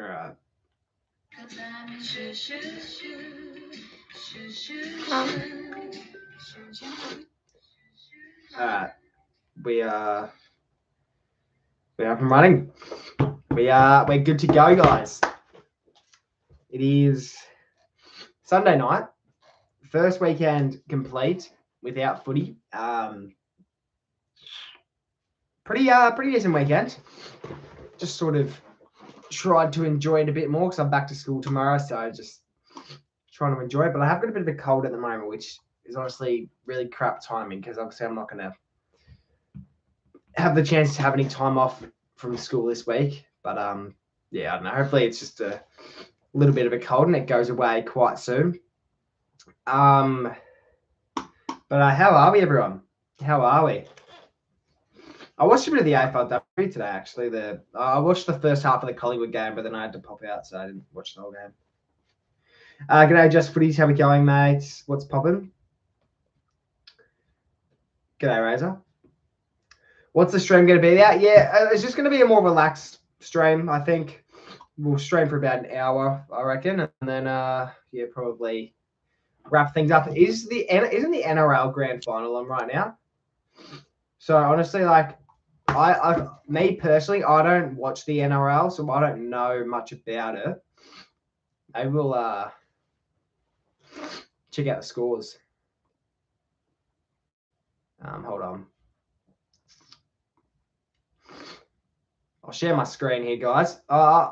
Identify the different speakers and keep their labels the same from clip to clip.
Speaker 1: right. All right. We're up and running. We're good to go, guys. It is Sunday night. First weekend complete without footy. Pretty decent weekend. Just sort of tried to enjoy it a bit more because I'm back to school tomorrow, so just trying to enjoy it. But I have got a bit of a cold at the moment, which is honestly really crap timing because obviously I'm not going to have the chance to have any time off from school this week. But yeah, I don't know. Hopefully it's just a little bit of a cold and it goes away quite soon. But how are we, everyone? How are we? I watched a bit of the AFLW today, actually. I watched the first half of the Collingwood game, but then I had to pop out, so I didn't watch the whole game. G'day, Just Footies. How we going, mates? What's popping? G'day, Razor. What's the stream going to be about? Yeah, it's just going to be a more relaxed stream, I think. We'll stream for about an hour, I reckon, and then yeah, probably wrap things up. Isn't the NRL grand final on right now? So honestly, like me personally, I don't watch the NRL, so I don't know much about it. Maybe we'll check out the scores. Hold on. I'll share my screen here, guys. I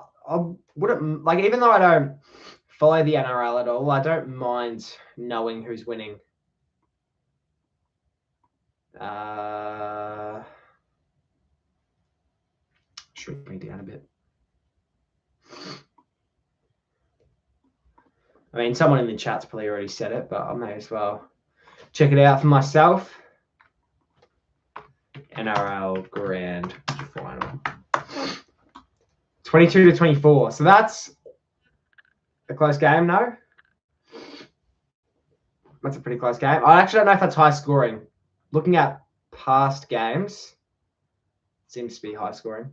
Speaker 1: wouldn't like, even though I don't follow the NRL at all, I don't mind knowing who's winning. Shrink me down a bit. I mean, someone in the chat's probably already said it, but I may as well check it out for myself. NRL Grand Final. 22-24. So that's a close game, no? That's a pretty close game. I actually don't know if that's high scoring. Looking at past games, seems to be high scoring.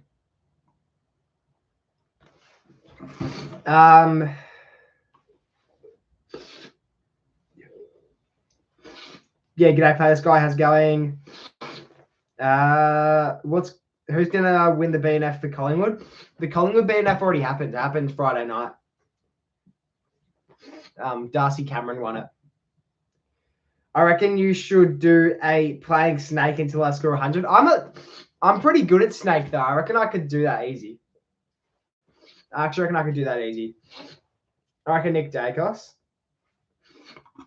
Speaker 1: Yeah, g'day, play. This guy has going. Who's gonna win the BNF for Collingwood? The Collingwood BNF already happened. It happened Friday night. Darcy Cameron won it. I reckon you should do a playing Snake until I score 100. I'm pretty good at Snake though. I reckon I could do that easy. I actually reckon I could do that easy. I reckon Nick Dacos.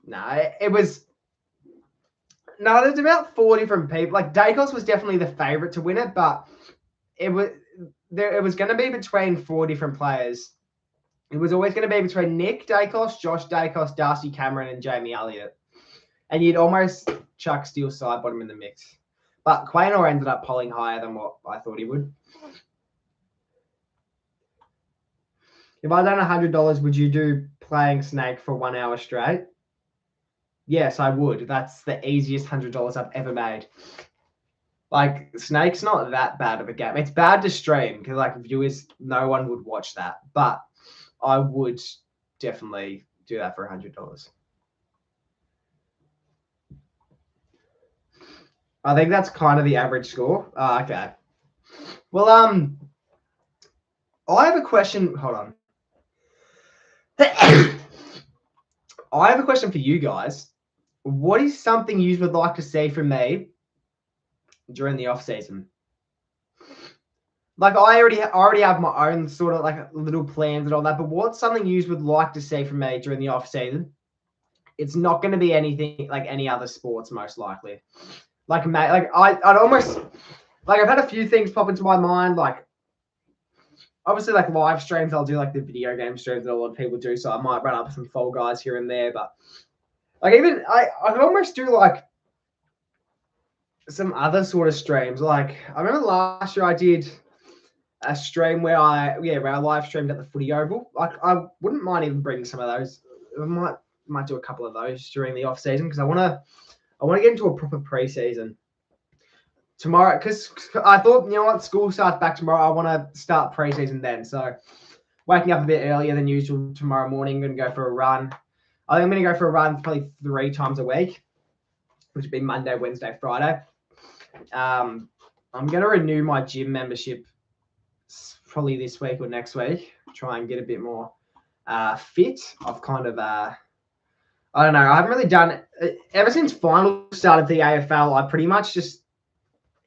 Speaker 1: There's about 4 different people. Like Dacos was definitely the favourite to win it, but it was going to be between 4 different players. It was always going to be between Nick Dacos, Josh Dacos, Darcy Cameron, and Jamie Elliott. And you'd almost chuck Steele Sidebottom in the mix. But Quaynor ended up polling higher than what I thought he would. If I'd done $100, would you do playing Snake for 1 hour straight? Yes, I would. That's the easiest $100 I've ever made. Like, Snake's not that bad of a game. It's bad to stream because, like, viewers, no one would watch that. But I would definitely do that for $100. I think that's kind of the average score. Oh, okay. Well, I have a question. Hold on. I have a question for you guys. What is something you would like to see from me during the off season? Like I already have my own sort of like little plans and all that, but what's something you would like to see from me during the off season? It's not going to be anything like any other sports, most likely. Like I'd almost like I've had a few things pop into my mind, like obviously like live streams. I'll do like the video game streams that a lot of people do, so I might run up some Fall Guys here and there, but like even I could almost do like some other sort of streams. Like I remember last year I did a stream where I live streamed at the Footy Oval. Like I wouldn't mind even bringing some of those. I might do a couple of those during the off season because I want to get into a proper preseason tomorrow because I thought, you know what, school starts back tomorrow. I want to start preseason then. So waking up a bit earlier than usual tomorrow morning. I'm going to go for a run. I think I'm going to go for a run probably 3 times a week, which would be Monday, Wednesday, Friday. I'm going to renew my gym membership probably this week or next week. Try and get a bit more fit. I've kind of, I don't know. I haven't really done it. Ever since finals started the AFL, I pretty much just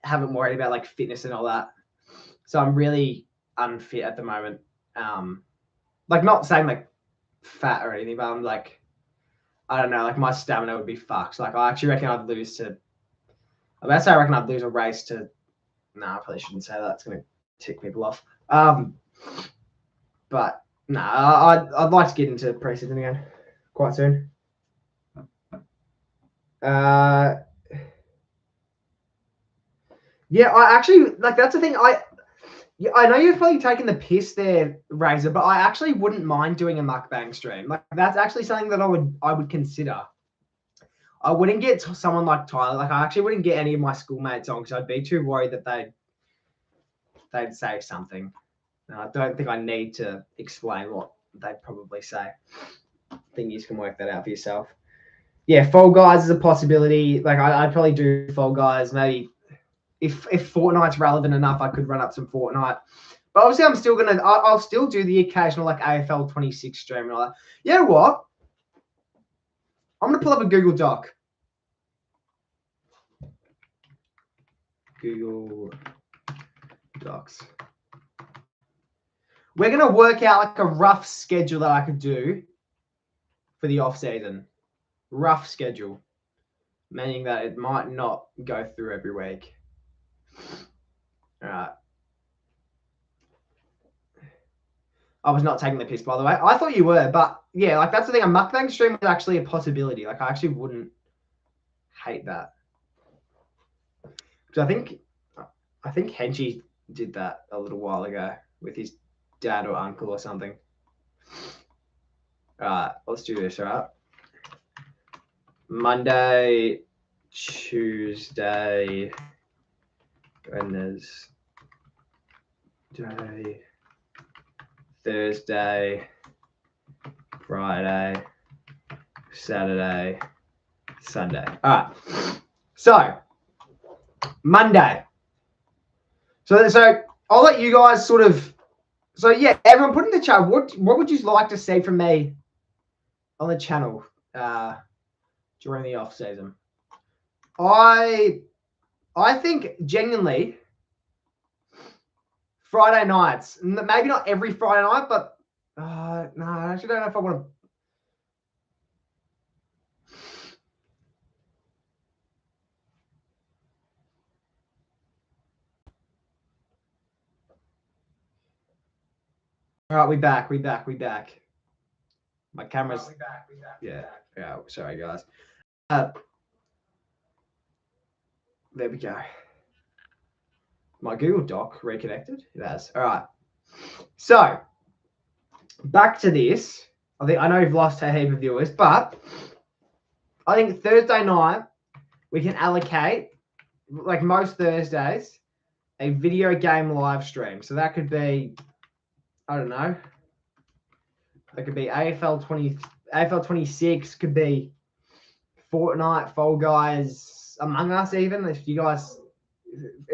Speaker 1: haven't worried about like fitness and all that. So I'm really unfit at the moment. Like not saying like fat or anything, but I'm like, I don't know, like my stamina would be fucked. Like I actually reckon I'd lose to, I reckon I'd lose a race to, no, I probably shouldn't say that. It's going to tick people off. But no, I'd like to get into preseason again quite soon. Yeah, I actually like that's the thing. I know you've probably taken the piss there, Razor, but I actually wouldn't mind doing a mukbang stream. Like that's actually something that I would consider. I wouldn't get someone like Tyler. Like I actually wouldn't get any of my schoolmates on because I'd be too worried that they'd say something. And I don't think I need to explain what they'd probably say. I think you can work that out for yourself. Yeah, Fall Guys is a possibility. Like I'd probably do Fall Guys. Maybe if Fortnite's relevant enough, I could run up some Fortnite. But obviously, I'll still do the occasional like AFL 26 stream and all that. You know what? I'm gonna pull up a Google Doc. Google Docs. We're gonna work out like a rough schedule that I could do for the off season. Rough schedule, meaning that it might not go through every week. All right. I was not taking the piss, by the way. I thought you were, but yeah, like that's the thing. A mukbang stream is actually a possibility. Like I actually wouldn't hate that. Because I think Henchy did that a little while ago with his dad or uncle or something. All right, let's do this. All right. Monday, Tuesday, Wednesday, Thursday, Friday, Saturday, Sunday. All right. So Monday. So I'll let you guys sort of. So yeah, everyone put in the chat. What would you like to see from me on the channel during the off season? I think genuinely Friday nights. Maybe not every Friday night, but no, I actually don't know if I want to. All right, we back. My camera's. Yeah. Sorry, guys. There we go. My Google Doc reconnected. It has. All right. So back to this. I know we've lost a heap of viewers, but I think Thursday night we can allocate, like most Thursdays, a video game live stream. So that could be, I don't know. That could be AFL 26, could be Fortnite, Fall Guys, Among Us even. If you guys,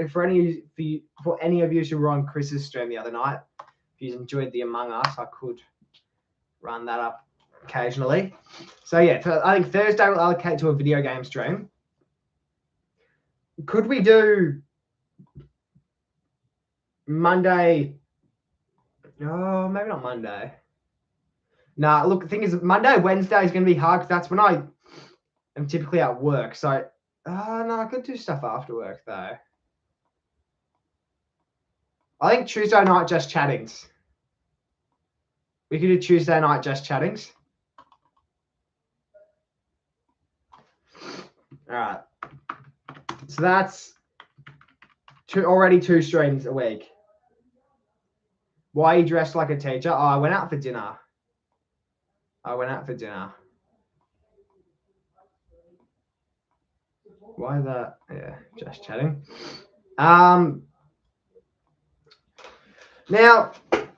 Speaker 1: for any of you who were on Chris's stream the other night, if you enjoyed the Among Us, I could run that up occasionally. So yeah, I think Thursday we'll allocate to a video game stream. Could we do Monday? Oh, maybe not Monday. Nah, look, the thing is, Monday, Wednesday is going to be hard because that's when I am typically at work. So, no, I could do stuff after work though. I think Tuesday night just chattings. We could do Tuesday night just chattings. All right. So that's already 2 streams a week. Why are you dressed like a teacher? Oh, I went out for dinner. Why is that? Yeah, just chatting. Now,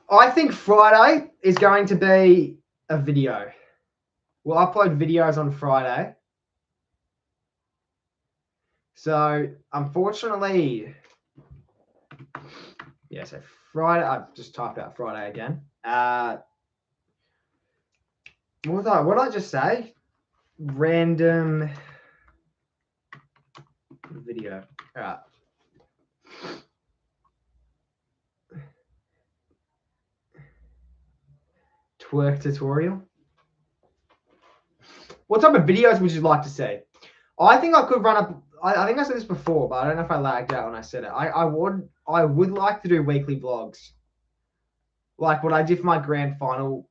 Speaker 1: I think Friday is going to be a video. We'll upload videos on Friday. So, unfortunately, yeah, so Friday, I've just typed out Friday again. What did I just say? Random video. All right. Twerk tutorial. What type of videos would you like to see? I think I could run up. I think I said this before, but I don't know if I lagged out when I said it. I would like to do weekly vlogs. Like what I did for my grand final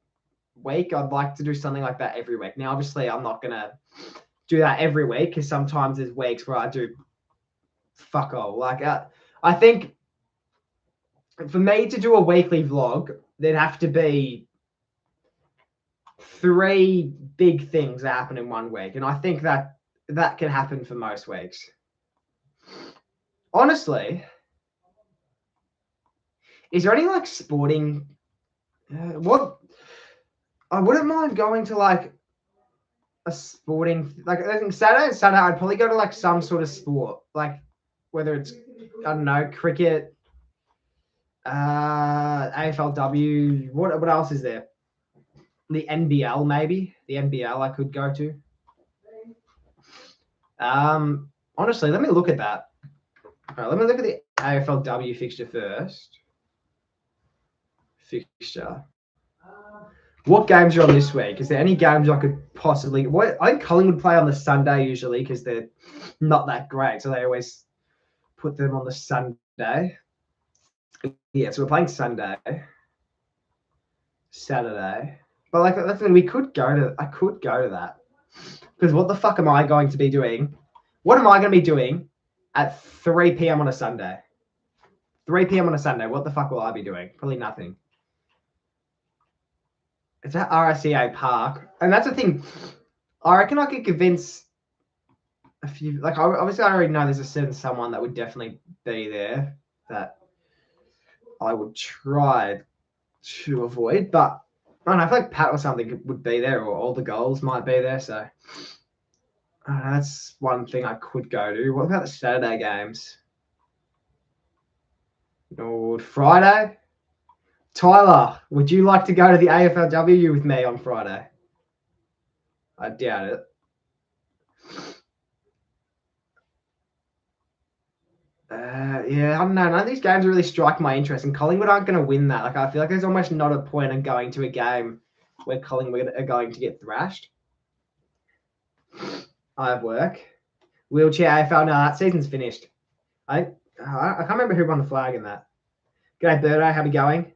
Speaker 1: week, I'd like to do something like that every week. Now, obviously, I'm not gonna do that every week because sometimes there's weeks where I do fuck all. Like I think for me to do a weekly vlog, there'd have to be 3 big things that happen in one week, and I think that can happen for most weeks. Honestly, is there any like sporting? What I wouldn't mind going to like a sporting, like I think Saturday and Sunday I'd probably go to like some sort of sport, like whether it's I don't know, cricket, AFLW. What else is there? The NBL maybe. The NBL I could go to. Honestly, let me look at that. All right, let me look at the AFLW fixture first. Fixture. What games are on this week? Is there any games I could possibly? I think Collingwood play on the Sunday usually because they're not that great, so they always put them on the Sunday. Yeah, so we're playing Sunday, Saturday, but like that's we could go to. I could go to that because what the fuck am I going to be doing? What am I going to be doing at 3 p.m. on a Sunday? 3 p.m. on a Sunday. What the fuck will I be doing? Probably nothing. It's at RSCA Park, and that's the thing. I reckon I could convince a few. Like, obviously, I already know there's a certain someone that would definitely be there that I would try to avoid. But I don't know. I feel like Pat or something would be there, or all the goals might be there. So that's one thing I could go to. What about the Saturday games? Or Friday? Tyler, would you like to go to the AFLW with me on Friday? I doubt it. Yeah, I don't know. None of these games really strike my interest, and Collingwood aren't going to win that. Like, I feel like there's almost not a point in going to a game where Collingwood are going to get thrashed. I have work. Wheelchair AFL. No, that season's finished. I can't remember who won the flag in that. G'day, Birdo. How we going?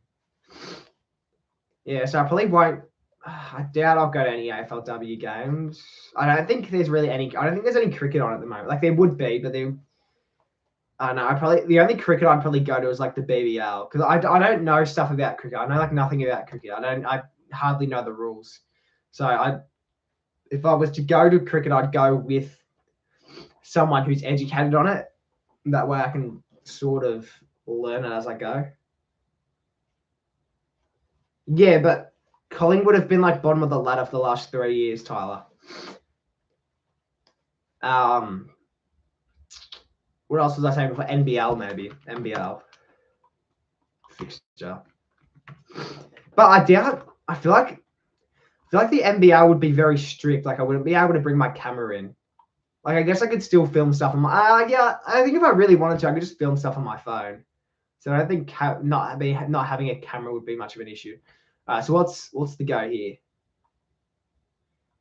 Speaker 1: Yeah, so I probably won't. I doubt I'll go to any AFLW games. I don't think there's really any. I don't think there's any cricket on at the moment. Like there would be, but there. I know. The only cricket I'd probably go to is like the BBL because I don't know stuff about cricket. I know like nothing about cricket. I hardly know the rules. So if I was to go to cricket, I'd go with someone who's educated on it. That way I can sort of learn it as I go. Yeah, but Collingwood have been like bottom of the ladder for the last 3 years, Tyler. What else was I saying before? NBL maybe. NBL fixture. But I doubt. I feel like the NBL would be very strict. Like I wouldn't be able to bring my camera in. Like I guess I could still film stuff on my. Yeah, I think if I really wanted to, I could just film stuff on my phone. So I don't think not having a camera would be much of an issue. So what's the go here?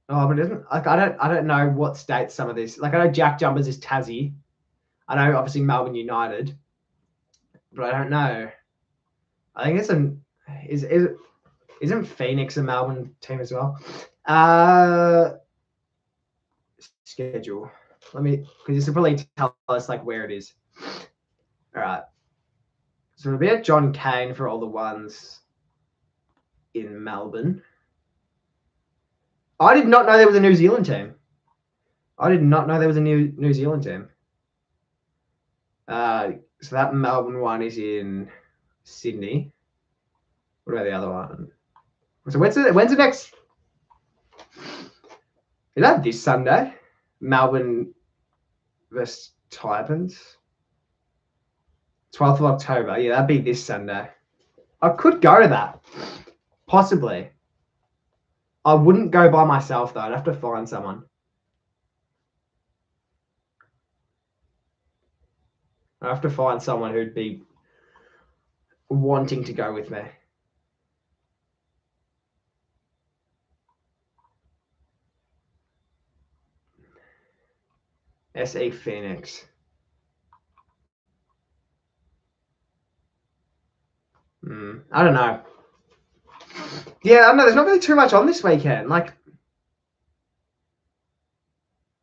Speaker 1: Oh, but it doesn't like I don't know what states some of this. Like I know Jack Jumpers is Tassie. I know obviously Melbourne United, but I don't know. I think it's isn't Phoenix a Melbourne team as well? Schedule. Let me because this will probably tell us like where it is. All right. So it'll be at John Cain for all the ones in Melbourne. I did not know there was a New Zealand team. I did not know there was a New Zealand team. So that Melbourne one is in Sydney. What about the other one? So when's the next? Is that this Sunday? Melbourne versus Titans. 12th of October. Yeah, that'd be this Sunday. I could go to that. Possibly. I wouldn't go by myself, though. I'd have to find someone. I have to find someone who'd be wanting to go with me. SE Phoenix. I don't know. Yeah, I don't know. There's not really too much on this weekend. Like,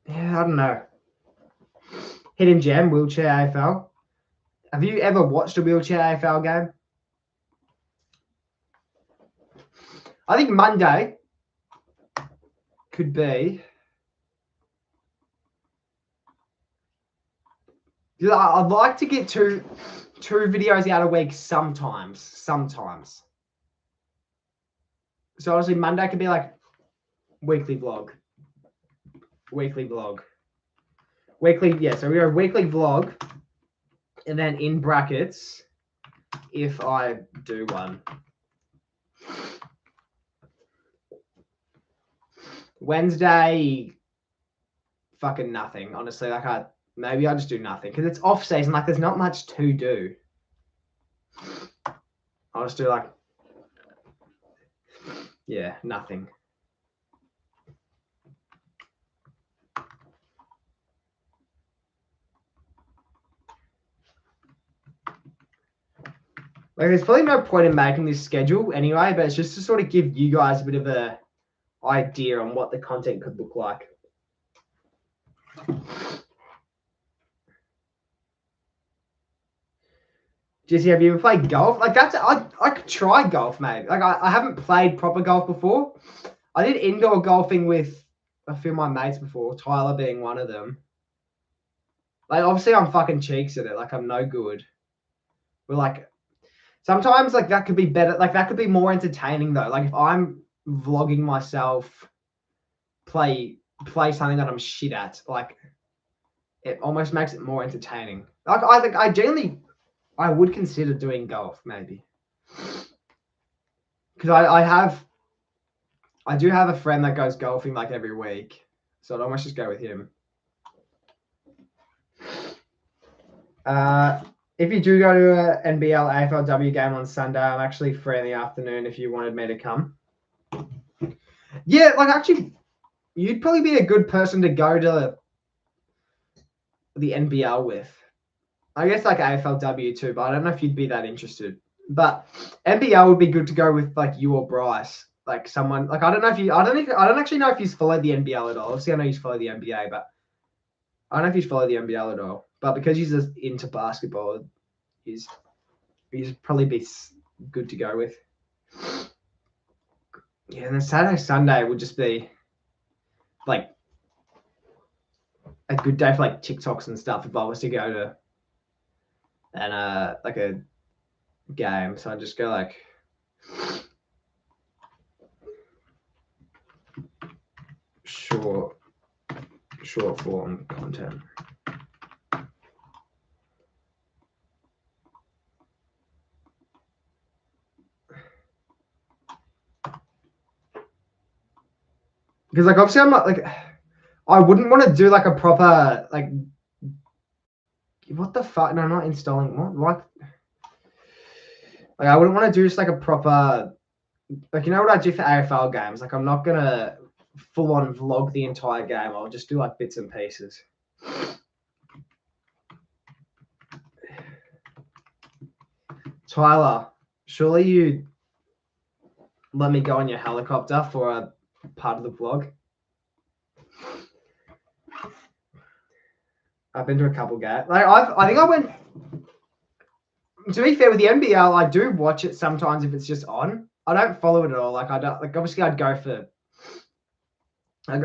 Speaker 1: yeah, I don't know. Hidden Gem, Wheelchair AFL. Have you ever watched a Wheelchair AFL game? I think Monday could be. I'd like to get two videos out a week sometimes. So honestly, Monday could be like weekly vlog. Yeah, so we go weekly vlog, and then in brackets, if I do one. Wednesday, fucking nothing. Honestly, like maybe I just do nothing because it's off season. Like there's not much to do. I'll just do like, yeah, nothing. Like there's probably no point in making this schedule anyway, but it's just to sort of give you guys a bit of a idea on what the content could look like. Jesse, have you ever played golf? Like that's I could try golf, mate. Like I haven't played proper golf before. I did indoor golfing with a few of my mates before, Tyler being one of them. Like obviously I'm fucking cheeks at it. Like I'm no good. But like sometimes like that could be better. Like that could be more entertaining though. Like if I'm vlogging myself play something that I'm shit at, like it almost makes it more entertaining. Like I think I would consider doing golf maybe. Because I do have a friend that goes golfing like every week. So I'd almost just go with him. If you do go to an NBL AFLW game on Sunday, I'm actually free in the afternoon if you wanted me to come. Yeah, like actually, you'd probably be a good person to go to the NBL with. I guess like AFLW too, but I don't know if you'd be that interested. But NBL would be good to go with like you or Bryce, like someone like I don't actually know if he's followed the NBL at all. Obviously, I know he's followed the NBA, but I don't know if he's followed the NBL at all. But because he's just into basketball, he's probably be good to go with. Yeah, and then Saturday, Sunday would just be like a good day for like TikToks and stuff if I was to go to like a game. So I just go like short form content. Because like obviously I'm not like I wouldn't want to do like a proper like what the fuck? No, I'm not installing what like I wouldn't want to do just like a proper like you know what I do for AFL games? Like I'm not gonna full on vlog the entire game. I'll just do like bits and pieces. Tyler, surely you let me go on your helicopter for a part of the vlog. I've been to a couple games. Like I think I went. To be fair, with the NBL, I do watch it sometimes if it's just on. I don't follow it at all. Like I don't like. Obviously, I'd go for. Like,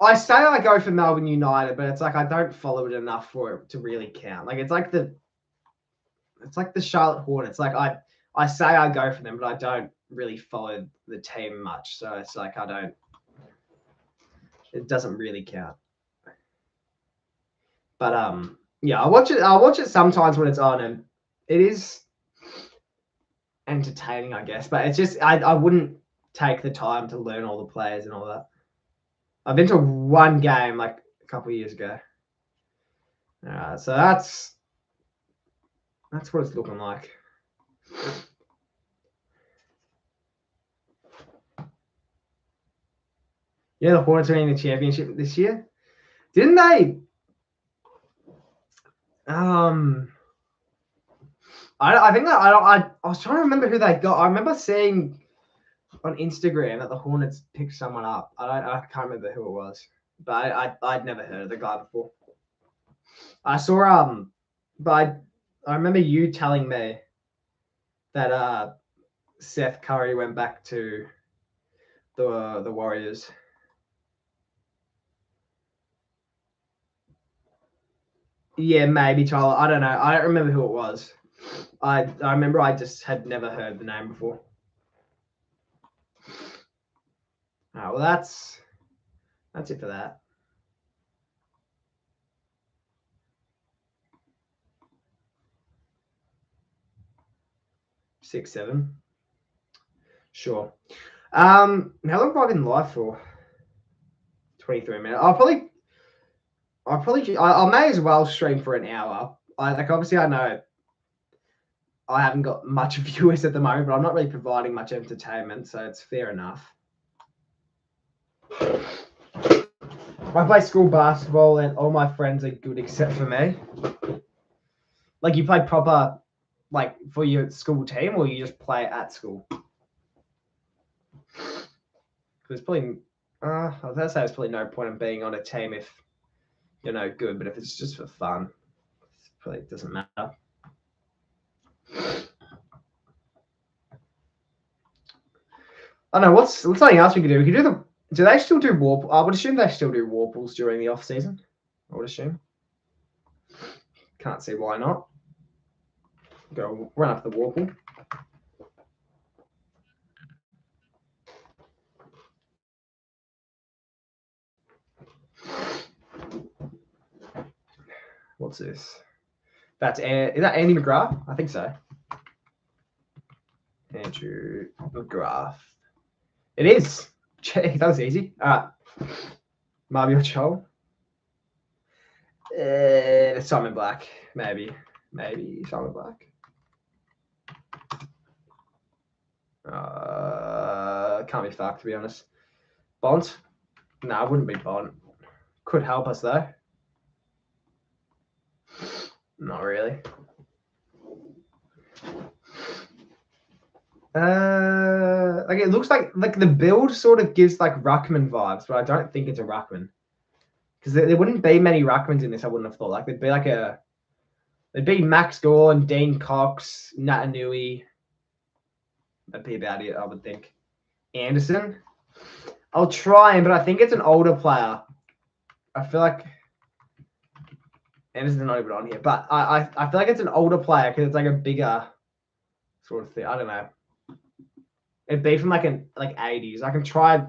Speaker 1: I say I go for Melbourne United, but it's like I don't follow it enough for it to really count. Like it's like the Charlotte Hornets. Like I say I go for them, but I don't really follow the team much. So it's like it doesn't really count. But yeah, I watch it sometimes when it's on, and it is entertaining, I guess. But it's just I wouldn't take the time to learn all the players and all that. I've been to one game like a couple of years ago. So that's what it's looking like. Yeah, the Hornets are in the championship this year. Didn't they? I think that I was trying to remember who they got. I remember seeing on Instagram that the Hornets picked someone up. I can't remember who it was, but I'd never heard of the guy before. I saw but I remember you telling me that Seth Curry went back to the Warriors. Yeah, maybe Tyler. I don't know. I don't remember who it was. I remember I just had never heard the name before. Well, that's it for that. 6, 7. Sure. How long have I been live for? 23 minutes. I may as well stream for an hour. Obviously I know I haven't got much viewers at the moment, but I'm not really providing much entertainment, so it's fair enough. I play school basketball, and all my friends are good except for me. Like, you play proper, like, for your school team, or you just play at school? There's probably, I was going to say there's probably no point in being on a team if you're no good, but if it's just for fun, it probably doesn't matter. I don't know, what's something else we could do? We could do do they still do warp? I would assume they still do warples during the off season. I would assume. Can't see why not. Go run up the warple. What's this? Is that Andy McGrath? I think so. Andrew McGrath. It is. Gee, that was easy. All right. Mario Cho. Simon Black. Maybe Simon Black. Can't be fucked, to be honest. Bont? No, it wouldn't be Bont. Could help us, though. Not really. Like, it looks like the build sort of gives like Ruckman vibes, but I don't think it's a Ruckman. Because there wouldn't be many Ruckmans in this, I wouldn't have thought. Like, there'd be Max Gorn, Dean Cox, Natanui. That'd be about it, I would think. Anderson. I'll try him, but I think it's an older player. I feel like Anderson's not even on here, but I feel like it's an older player because it's like a bigger sort of thing. I don't know. It'd be from like 80s. I can try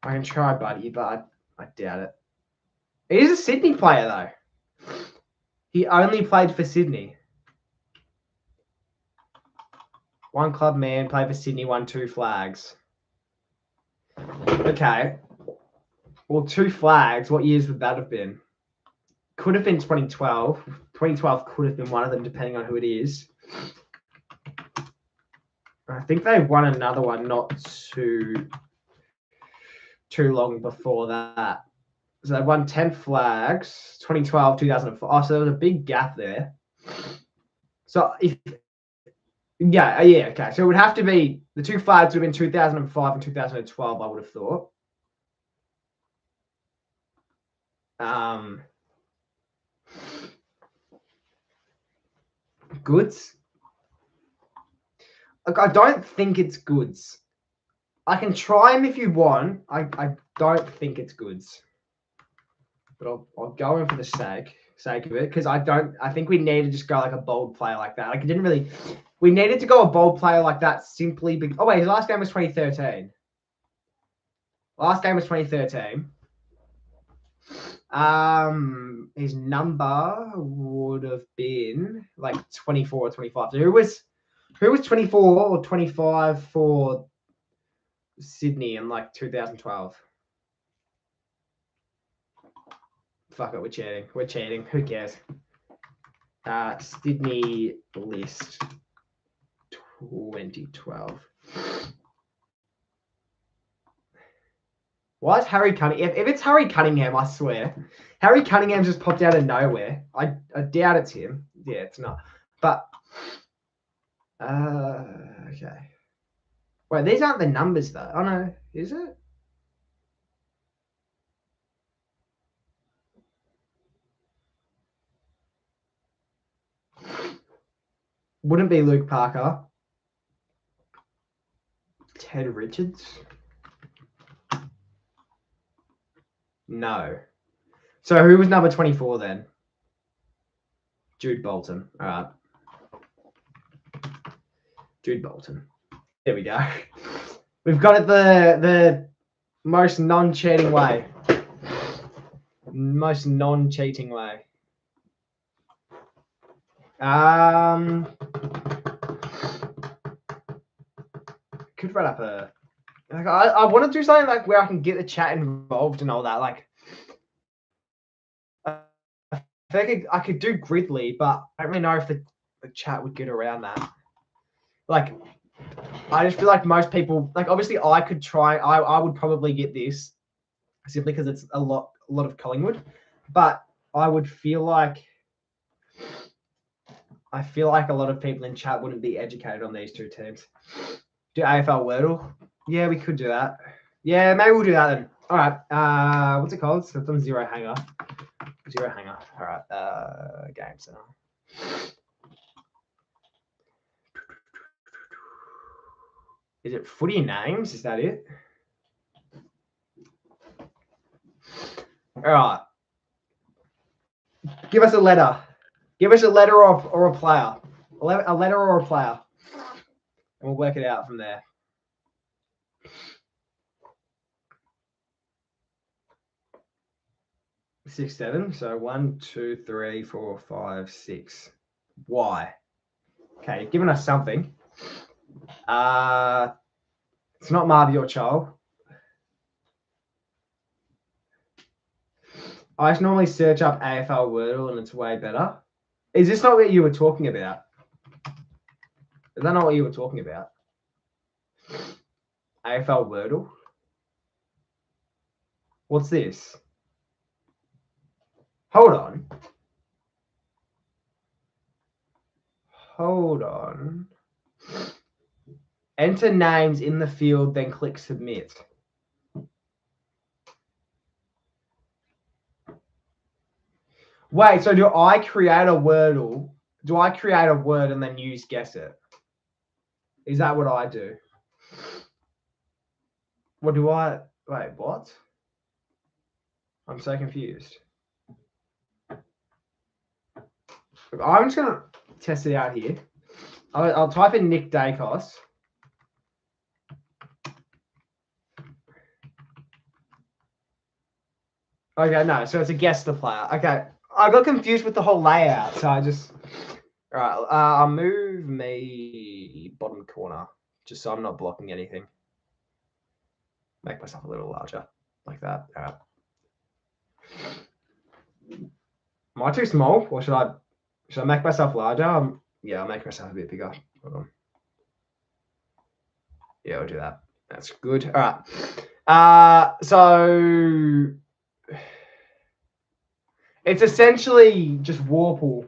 Speaker 1: Buddy, but I doubt it. He is a Sydney player though. He only played for Sydney. One club man, played for Sydney, won 2 flags. Okay. Well, 2 flags. What years would that have been? Could have been 2012. 2012 could have been one of them, depending on who it is. I think they won another one not too long before that. So they won 10 flags, 2012, 2004. Oh, so there was a big gap there. So okay. So it would have to be, the 2 flags would have been 2005 and 2012, I would have thought. Goods. Look, I don't think it's Goods. I can try him if you want. I don't think it's Goods. But I'll go in for the sake. sake of it, because I think we need to just go like a bold player like that. Like, it didn't really. We needed to go a bold player like that simply because. Oh wait, his last game was 2013. Last game was 2013. His number would have been like 24 or 25. So who was 24 or 25 for Sydney in like 2012? Fuck it, we're cheating. We're cheating. Who cares? Sydney list 2012. Why is Harry Cunningham? If it's Harry Cunningham, I swear. Harry Cunningham just popped out of nowhere. I doubt it's him. Yeah, it's not. But, okay. Wait, these aren't the numbers, though. Oh, no. Is it? Wouldn't be Luke Parker. Ted Richards? No. So who was number 24 then? Jude Bolton. All right. Jude Bolton. There we go. We've got it the most non-cheating way. Most non-cheating way. Could write up a. Like, I want to do something like where I can get the chat involved and all that. Like, I think I could do Gridley, but I don't really know if the chat would get around that. Like, I just feel like most people, like, obviously I could try. I would probably get this simply because it's a lot of Collingwood, but I would feel like. I feel like a lot of people in chat wouldn't be educated on these two teams. Do AFL Wordle? Yeah, we could do that. Yeah, maybe we'll do that then. All right. What's it called? So it's on Zero Hanger. Zero Hanger. All right. Game center. Is it footy names? Is that it? All right. Give us a letter. Give us a letter or a player. A letter or a player. And we'll work it out from there. Six, seven. So 1, 2, 3, 4, 5, 6. Why? Okay, you've given us something. It's not Marby or Chol. I just normally search up AFL Wordle and it's way better. Is this not what you were talking about? Is that not what you were talking about? AFL Wordle? What's this? Hold on. Hold on. Enter names in the field, then click submit. Wait, so do I create a Wordle? Do I create a word and then use guess it? Is that what I do? What do I... Wait, what? I'm so confused. I'm just going to test it out here. I'll type in Nick Dacos. Okay, no, so it's a guess the player. Okay, I got confused with the whole layout, so I just... All right, I'll move me bottom corner, just so I'm not blocking anything. Make myself a little larger, like that. All right. Am I too small, or should I make myself larger? Yeah, I'll make myself a bit bigger. Hold on. Yeah, I'll do that. That's good. All right. So it's essentially just Warple.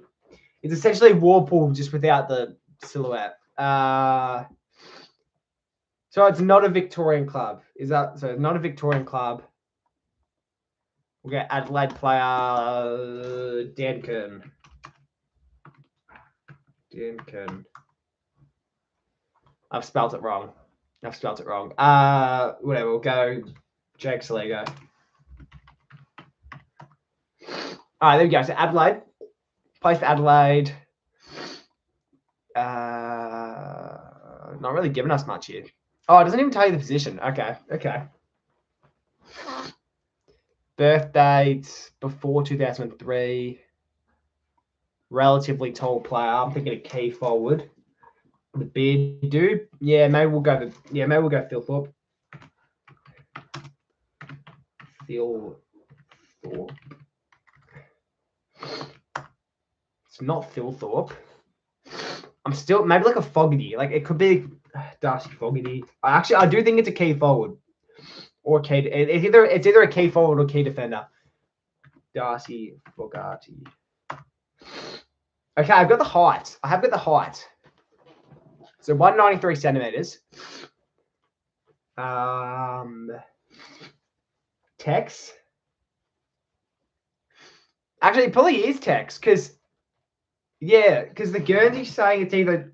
Speaker 1: It's essentially Warple just without the silhouette. So it's not a Victorian club. Is that so? Not a Victorian club. We'll get Adelaide player Dan Curtin. Dan Curtin. I've spelt it wrong. Whatever. We'll go Jake Saligo. All right, there we go. So Adelaide. Plays for Adelaide. Not really giving us much here. Oh, it doesn't even tell you the position. Okay. Birth date before 2003. Relatively tall player. I'm thinking a key forward. The beard dude. Yeah, maybe we'll go Phil Thorpe. Phil Thorpe. It's not Phil Thorpe. I'm still maybe like a Fogarty. Like it could be Darcy Fogarty. I do think it's a key forward or key. It's either a key forward or key defender. Darcy Fogarty. Okay, I've got the height. I have got the height. So 193 centimeters. Tex. Actually, it probably is Tex because the Guernsey's saying it's either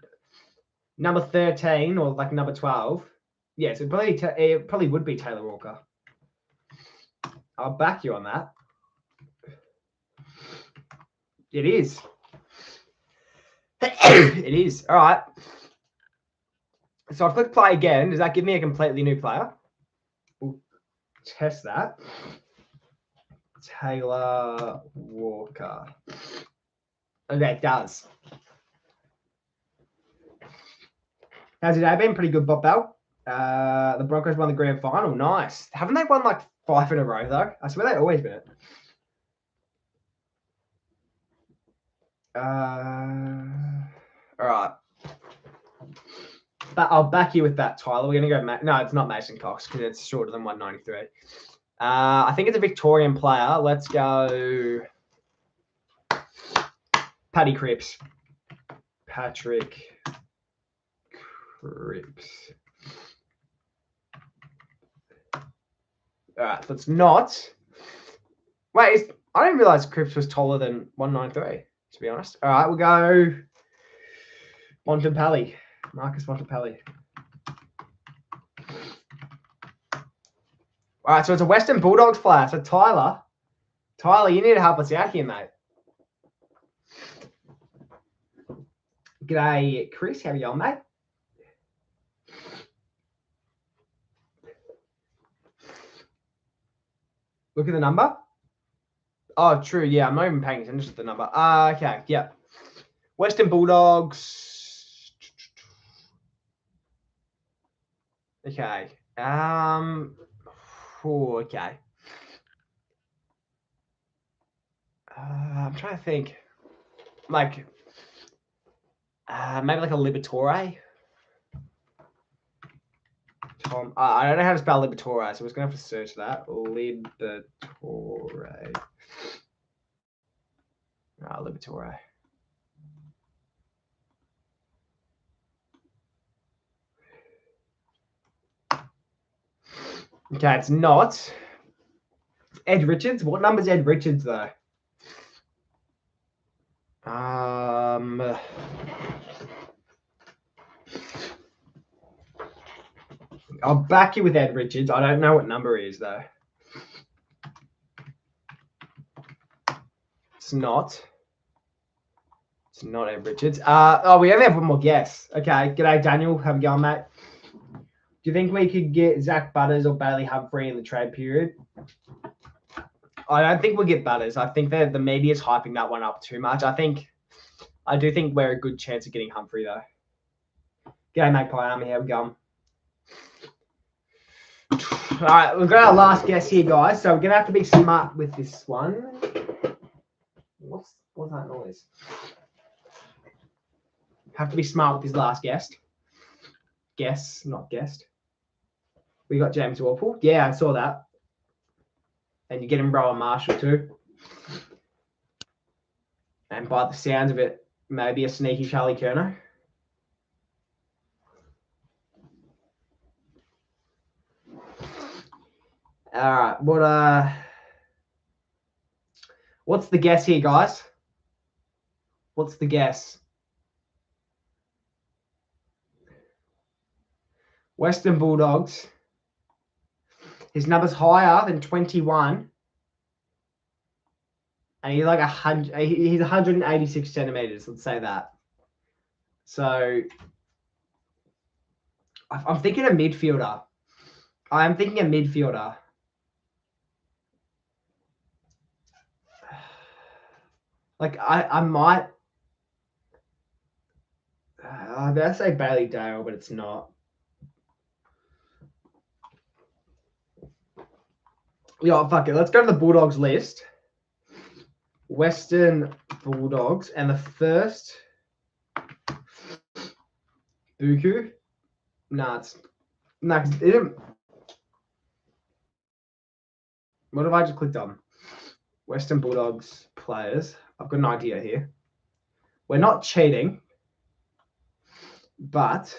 Speaker 1: number 13 or like number 12. Yeah, so it probably would be Taylor Walker. I'll back you on that. It is. It is. All right. So I click play again. Does that give me a completely new player? We'll test that. Taylor Walker. Okay, it does. How's your day been? Pretty good, Bob Bell. The Broncos won the grand final. Nice. Haven't they won like 5 in a row, though? I swear they've always been it. All right. But I'll back you with that, Tyler. We're going to go... No, it's not Mason Cox because it's shorter than 193. I think it's a Victorian player. Let's go... Paddy Cripps. Patrick Cripps. All right, so it's not... Wait, I didn't realize Cripps was taller than 193, to be honest. All right, we'll go... Montempelli. Marcus Montempelli. All right, so it's a Western Bulldogs player. So Tyler, you need to help us out here, mate. G'day, Chris. How are you on, mate? Look at the number. Oh, true. Yeah, I'm not even paying attention to the number. Okay. Yeah. Western Bulldogs. Okay. Okay. I'm trying to think. Like, maybe like a Liberatore. Tom, I don't know how to spell Liberatore, so we're going to have to search that. Liberatore. Liberatore. Okay, it's not. Ed Richards? What number's Ed Richards, though? I'll back you with Ed Richards. I don't know what number he is, though. It's not. It's not Ed Richards. We only have one more guess. Okay. G'day, Daniel. How we going, mate? Do you think we could get Zach Butters or Bailey Humphrey in the trade period? I don't think we'll get Butters. I think that the media's hyping that one up too much. I do think we're a good chance of getting Humphrey, though. G'day, mate, Miami. How we going? All right, we've got our last guess here, guys. So we're going to have to be smart with this one. What's that noise? Have to be smart with this last guest. Guess, not guest. We got James Warple. Yeah, I saw that. And you get him Rowan Marshall too. And by the sounds of it, maybe a sneaky Charlie Curnow. All right, what's the guess here, guys? What's the guess? Western Bulldogs. His number's higher than 21. And he's like 100. He's 186 centimeters. Let's say that. So I'm thinking a midfielder. I'm thinking a midfielder. Like I might. I better say Bailey Dale, but it's not. Yeah, fuck it. Let's go to the Bulldogs list. Western Bulldogs, and the first Buku. Nah, it didn't. What have I just clicked on? Western Bulldogs players. I've got an idea here. We're not cheating, but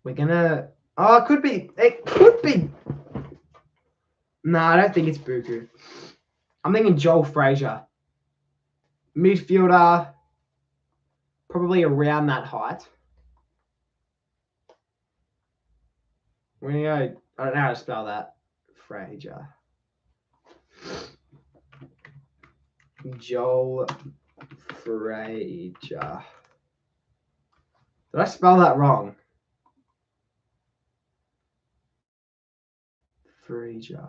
Speaker 1: we're gonna. Oh, it could be. It could be. No, I don't think it's Buku. I'm thinking Joel Frazier. Midfielder, probably around that height. We're gonna go. I don't know how to spell that. Frazier. Joel Frazier. Did I spell that wrong? Frazier.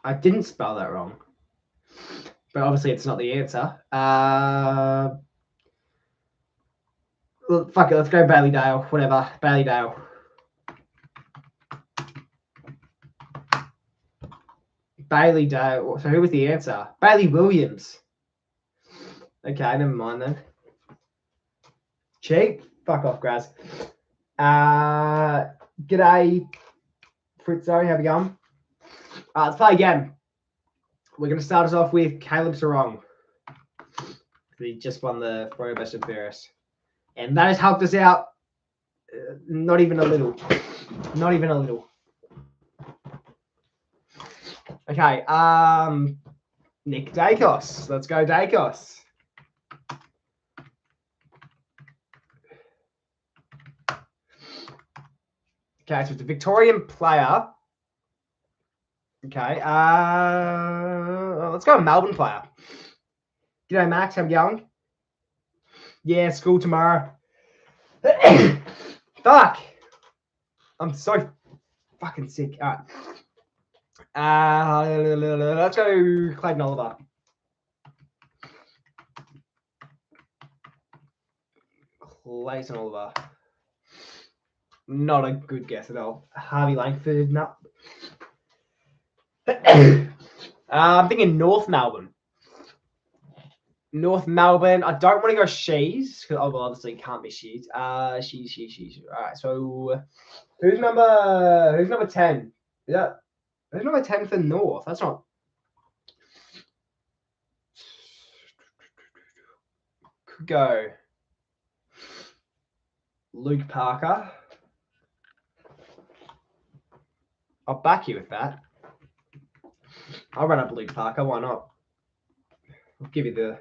Speaker 1: I didn't spell that wrong. But obviously it's not the answer. Well, fuck it, let's go Bailey Dale. Whatever. Bailey Dale. Bailey Dale. So who was the answer? Bailey Williams. Okay, never mind then. Cheap? Fuck off, Graz. G'day, Fritzo. How we going? Let's play again. We're going to start us off with Caleb Sarong. He just won the Pro Best and Fairest. And that has helped us out. Not even a little. Not even a little. Okay. Nick Dacos. Let's go, Dacos. Okay, so it's a Victorian player. Okay. Let's go a Melbourne player. G'day, Max. How you going? Yeah, school tomorrow. Fuck. I'm so fucking sick. All right. Let's go Clayton Oliver. Clayton Oliver. Not a good guess at all. Harvey Langford. No. I'm thinking North Melbourne. North Melbourne. I don't want to go Shees because obviously it can't be Shees. Shees. All right. So who's number 10? Yeah. Who's number 10 for North? That's not. Could go Luke Parker. I'll back you with that. I'll run up Luke Parker. Why not? I'll give you the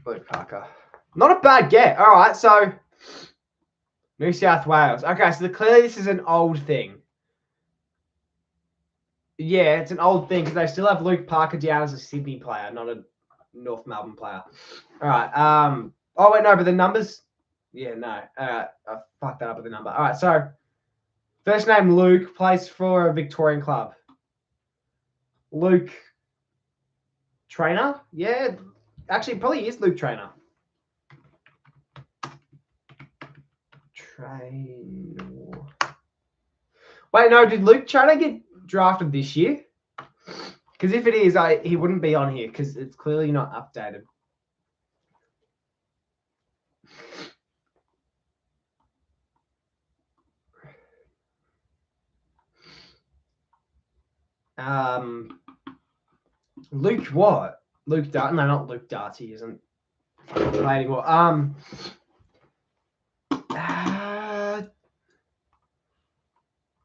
Speaker 1: Luke Parker. Not a bad get. All right, so New South Wales. Okay, so clearly this is an old thing. Yeah, it's an old thing because they still have Luke Parker down as a Sydney player, not a North Melbourne player. All right. Oh wait, no, but the numbers. Yeah, no. All right, I fucked that up with the number. All right, so first name Luke, plays for a Victorian club. Luke Trainer? Yeah, actually, probably is Luke Trainer. Wait, no, did Luke Trainer get drafted this year? Because if it is, he wouldn't be on here because it's clearly not updated. Luke what? Luke Dart? No, not Luke Darty. Isn't play anymore.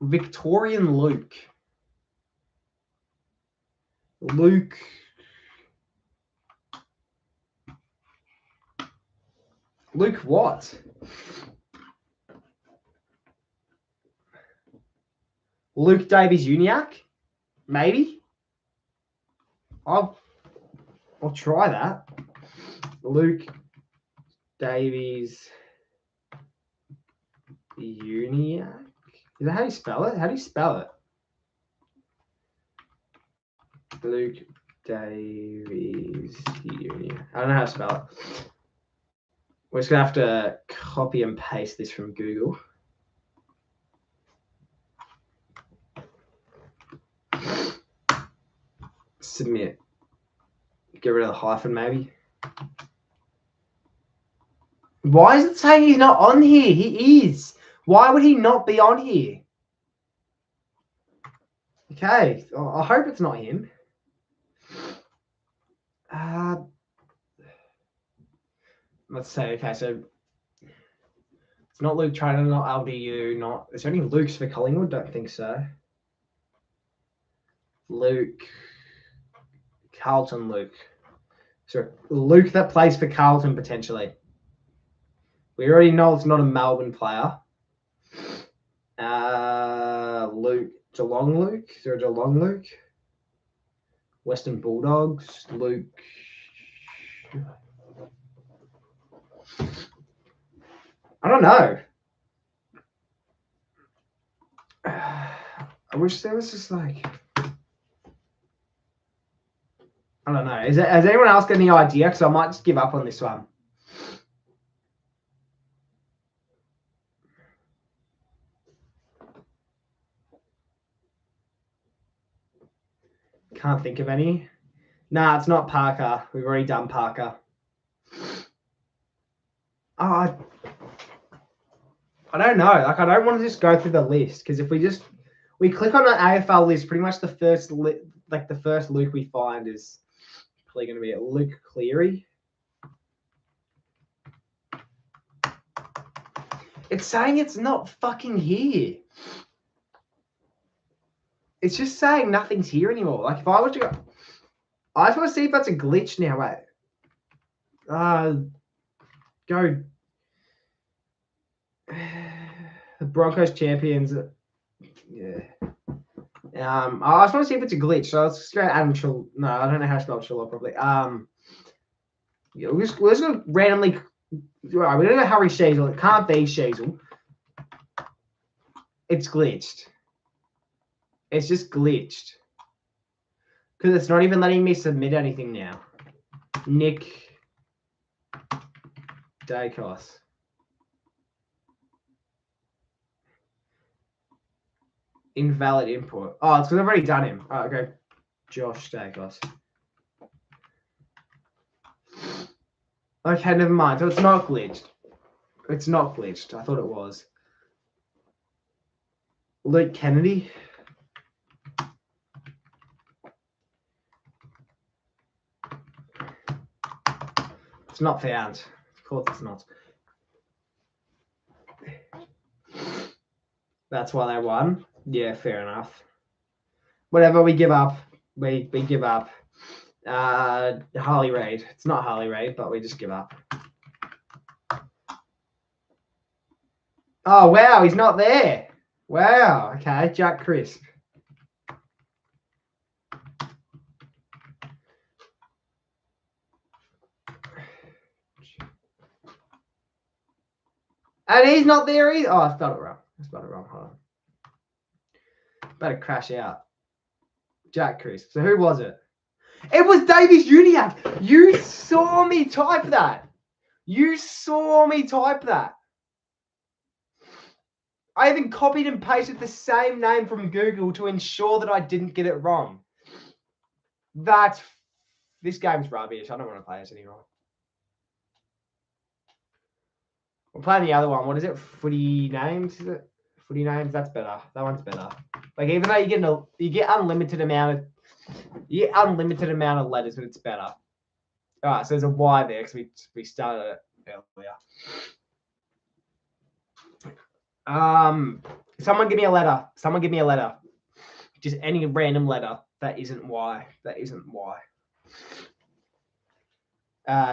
Speaker 1: Victorian Luke. Luke what? Luke Davies-Uniacke? Maybe. I'll try that. Luke Davies-Uniacke. Is that how you spell it? How do you spell it? Luke Davies-Uniacke. I don't know how to spell it. We're just going to have to copy and paste this from Google. Submit. Get rid of the hyphen, maybe. Why is it saying he's not on here? He is. Why would he not be on here? Okay. I hope it's not him. Let's say, okay, so it's not Luke Trainer, not LDU, not... Is there any Lukes for Collingwood? Don't think so. Luke... Carlton Luke. So Luke that plays for Carlton, potentially. We already know it's not a Melbourne player. Luke... Geelong Luke? Is there a Geelong Luke? Western Bulldogs? Luke... I don't know. I wish there was just like... I don't know. Has anyone else got any idea? Because I might just give up on this one. Can't think of any. Nah, it's not Parker. We've already done Parker. Oh, I don't know. Like, I don't want to just go through the list, because if we click on an AFL list, pretty much the first Luke we find is probably going to be Luke Cleary. It's saying it's not fucking here. It's just saying nothing's here anymore. Like, if I were to go... I just want to see if that's a glitch now. Wait. Go... The Broncos champions. Yeah. I just want to see if it's a glitch. So let's just go Adam Chul. No, I don't know how to spell Chula properly. Yeah, we're just going to randomly... Right, we're going to go Harry Sheasel. It can't be Sheasel. It's glitched. It's just glitched. Because it's not even letting me submit anything now. Nick Dacos. Invalid input. Oh, it's because I've already done him. Oh, okay. Josh Dacos. Okay, never mind. So it's not glitched. It's not glitched. I thought it was. Luke Kennedy. It's not found. Of course it's not. That's why they won. Yeah, fair enough. Whatever, we give up. We give up. Harley Reid. It's not Harley Reid, but we just give up. Oh, wow, he's not there. Wow, okay, Jack Crisp. And he's not there either. Oh, I spelled it wrong. Hold on. Better crash out. Jack Crisp. So who was it? It was Davies-Uniacke. You saw me type that. I even copied and pasted the same name from Google to ensure that I didn't get it wrong. This game's rubbish. I don't want to play this anymore. We're playing the other one. What is it? Footy names? Is it? Footy names? That's better. That one's better. Like, even though you get unlimited amount of letters, but it's better. All right, so there's a Y there because we started it earlier. Someone give me a letter. Just any random letter. That isn't Y.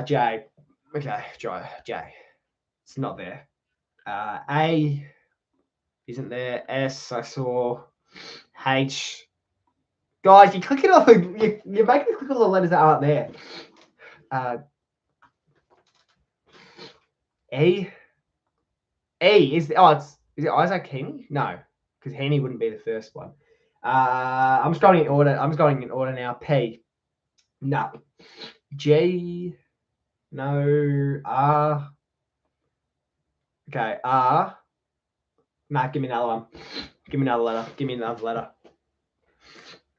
Speaker 1: J. Okay, J. It's not there. A isn't there. S I saw. H. Guys, you're clicking all the, you're making me click all the letters that aren't there. E. E is is it Isaac Heaney? No, because Heaney wouldn't be the first one. I'm just going in order. I'm just going in order now. P. No. G. No. R. Okay. R. Nah, give me another one. Give me another letter. Give me another letter.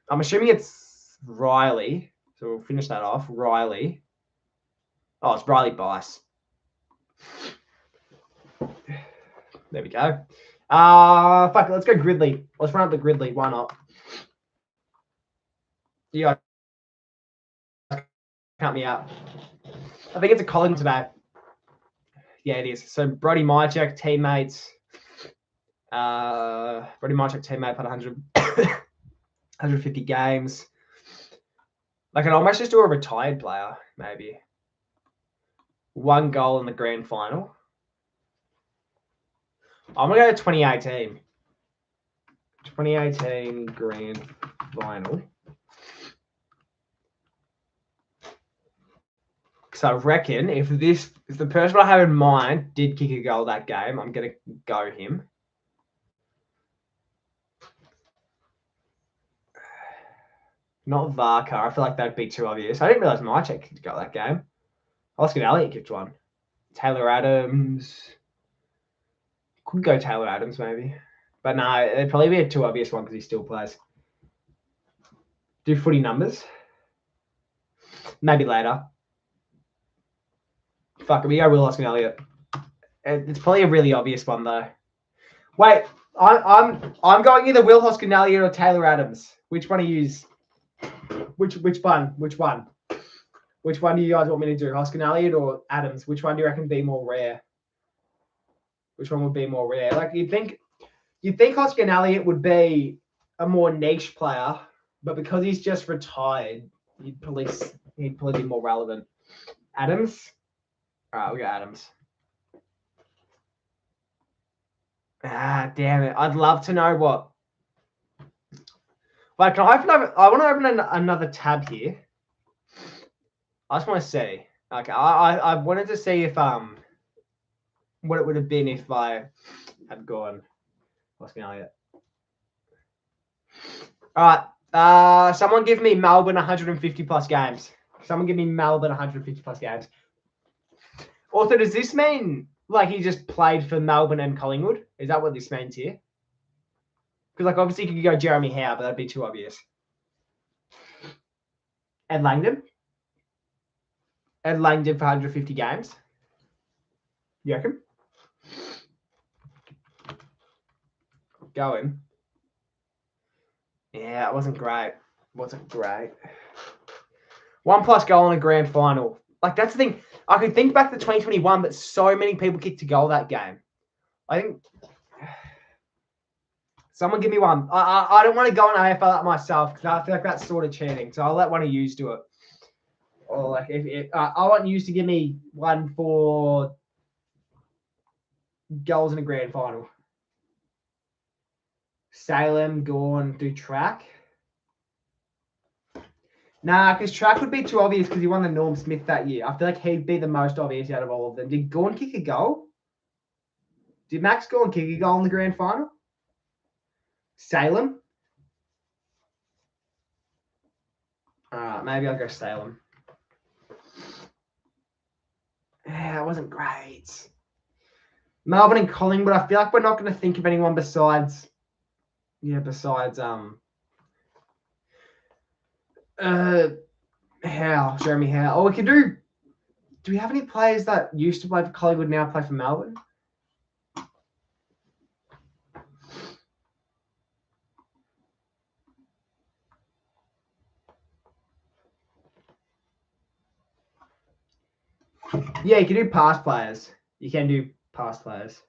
Speaker 1: I'm assuming it's Riley. So we'll finish that off. Riley. Oh, it's Riley Bice. There we go. Fuck it, let's go Gridley. Let's run up the Gridley. Why not? You guys count me out. I think it's a Collingwood today. Yeah, it is. So Brody Mychek, teammates. Brody Mychek, teammate, played 150 games. Like, I'd almost just do a retired player, maybe. 1 goal in the grand final. I'm going to go to 2018. 2018 grand final. So I reckon if the person I have in mind did kick a goal that game, I'm going to go him. Not Varka. I feel like that'd be too obvious. I didn't realise Mychek kicked a goal that game. Oscar Elliott kicked one. Taylor Adams. Could go Taylor Adams maybe. But no, it'd probably be a too obvious one because he still plays. Do footy numbers. Maybe later. Fuck it, we go Will Oscar Elliott. It's probably a really obvious one though. Wait, I'm going either Will Hoskin Elliott or Taylor Adams. Which one are you? Which one? Which one? Which one do you guys want me to do? Hoskin Elliott or Adams? Which one do you reckon would be more rare? Which one would be more rare? Like you'd think Hoskin Elliott would be a more niche player, but because he's just retired, he'd probably be more relevant. Adams? Alright, we got Adams. Ah, damn it. I'd love to know what. Like, can I open up? I want to open another tab here. I just want to see. Okay, I wanted to see if what it would have been if I had gone Oscar Elliott. All right. Someone give me Melbourne 150 plus games. Someone give me Melbourne 150 plus games. Also, does this mean like he just played for Melbourne and Collingwood? Is that what this means here? Because like obviously you could go Jeremy Howe, but that'd be too obvious. Ed Langdon. Ed Langdon for 150 games. You reckon? Going. Yeah, it wasn't great. Wasn't great. 1+ goal in a grand final. Like that's the thing. I could think back to 2021, but so many people kicked a goal that game. I think someone give me one. I don't want to go on AFL myself because I feel like that's sort of cheating. So I'll let one of you do it. Or like if I want you to give me one for goals in a grand final. Salem, Gorn, do track. Nah, because track would be too obvious because he won the Norm Smith that year. I feel like he'd be the most obvious out of all of them. Did Gorn kick a goal? Did Max Gorn kick a goal in the grand final? Salem? Maybe I'll go Salem. Yeah, it wasn't great. Melbourne and Collingwood, I feel like we're not going to think of anyone besides Jeremy Howe. Or we could do we have any players that used to play for Collingwood now play for Melbourne? Yeah, you can do past players. You can do past players.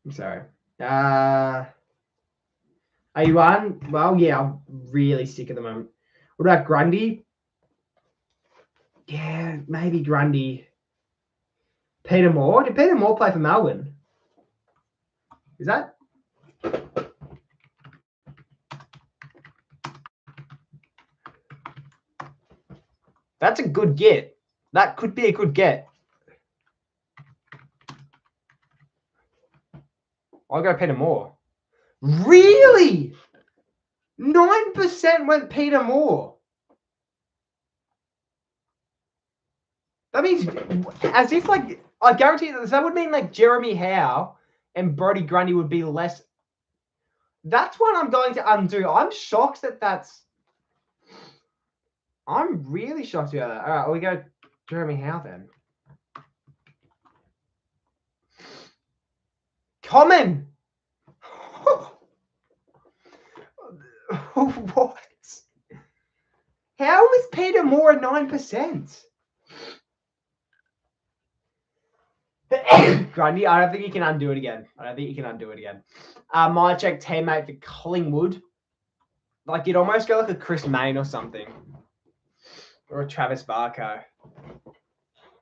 Speaker 1: I'm sorry. Are you on? Well, yeah, I'm really sick at the moment. What about Grundy? Yeah, maybe Grundy. Peter Moore. Did Peter Moore play for Melbourne? Is that? That's a good get. That could be a good get. I'll go Peter Moore. Really? 9% went Peter Moore. That means, as if like, I guarantee that would mean like Jeremy Howe and Brodie Grundy would be less. That's what I'm going to undo. I'm shocked that that's. I'm really shocked about that. All right, we go Jeremy Howe then. Common. What? How is Peter Moore at 9%? Grundy, I don't think you can undo it again. My check teammate for Collingwood. Like, you'd almost go like a Chris Mayne or something. Or a Travis Barco.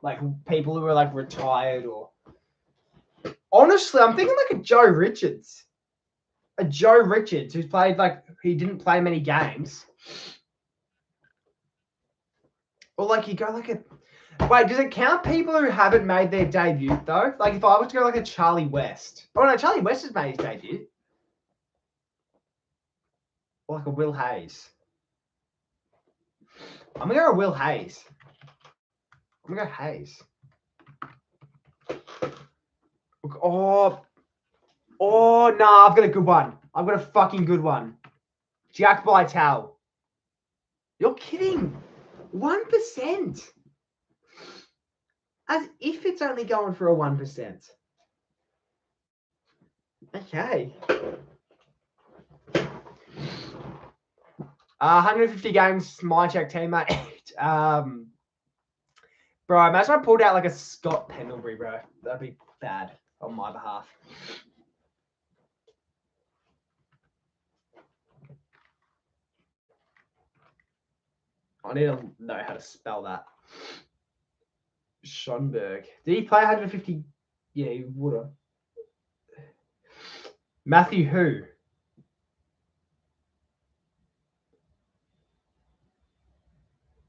Speaker 1: Like, people who are, like, retired or... Honestly, I'm thinking like a Joe Richards. A Joe Richards who's played, like... He didn't play many games. Or, like, you go like a... Wait, does it count people who haven't made their debut, though? Like, if I was to go like a Charlie West. Oh, no, Charlie West has made his debut. Or like a Will Hayes. I'm going to go Will Hayes. I'm going to go Hayes. Oh, no, I've got a good one. I've got a fucking good one. Jack Bytel. You're kidding. 1%. As if it's only going for a 1%. Okay. 150 games, my check teammate. Bro, imagine I pulled out like a Scott Pendlebury, bro. That'd be bad on my behalf. I need to know how to spell that. Schonberg. Did he play 150? Yeah, he would have. Matthew who?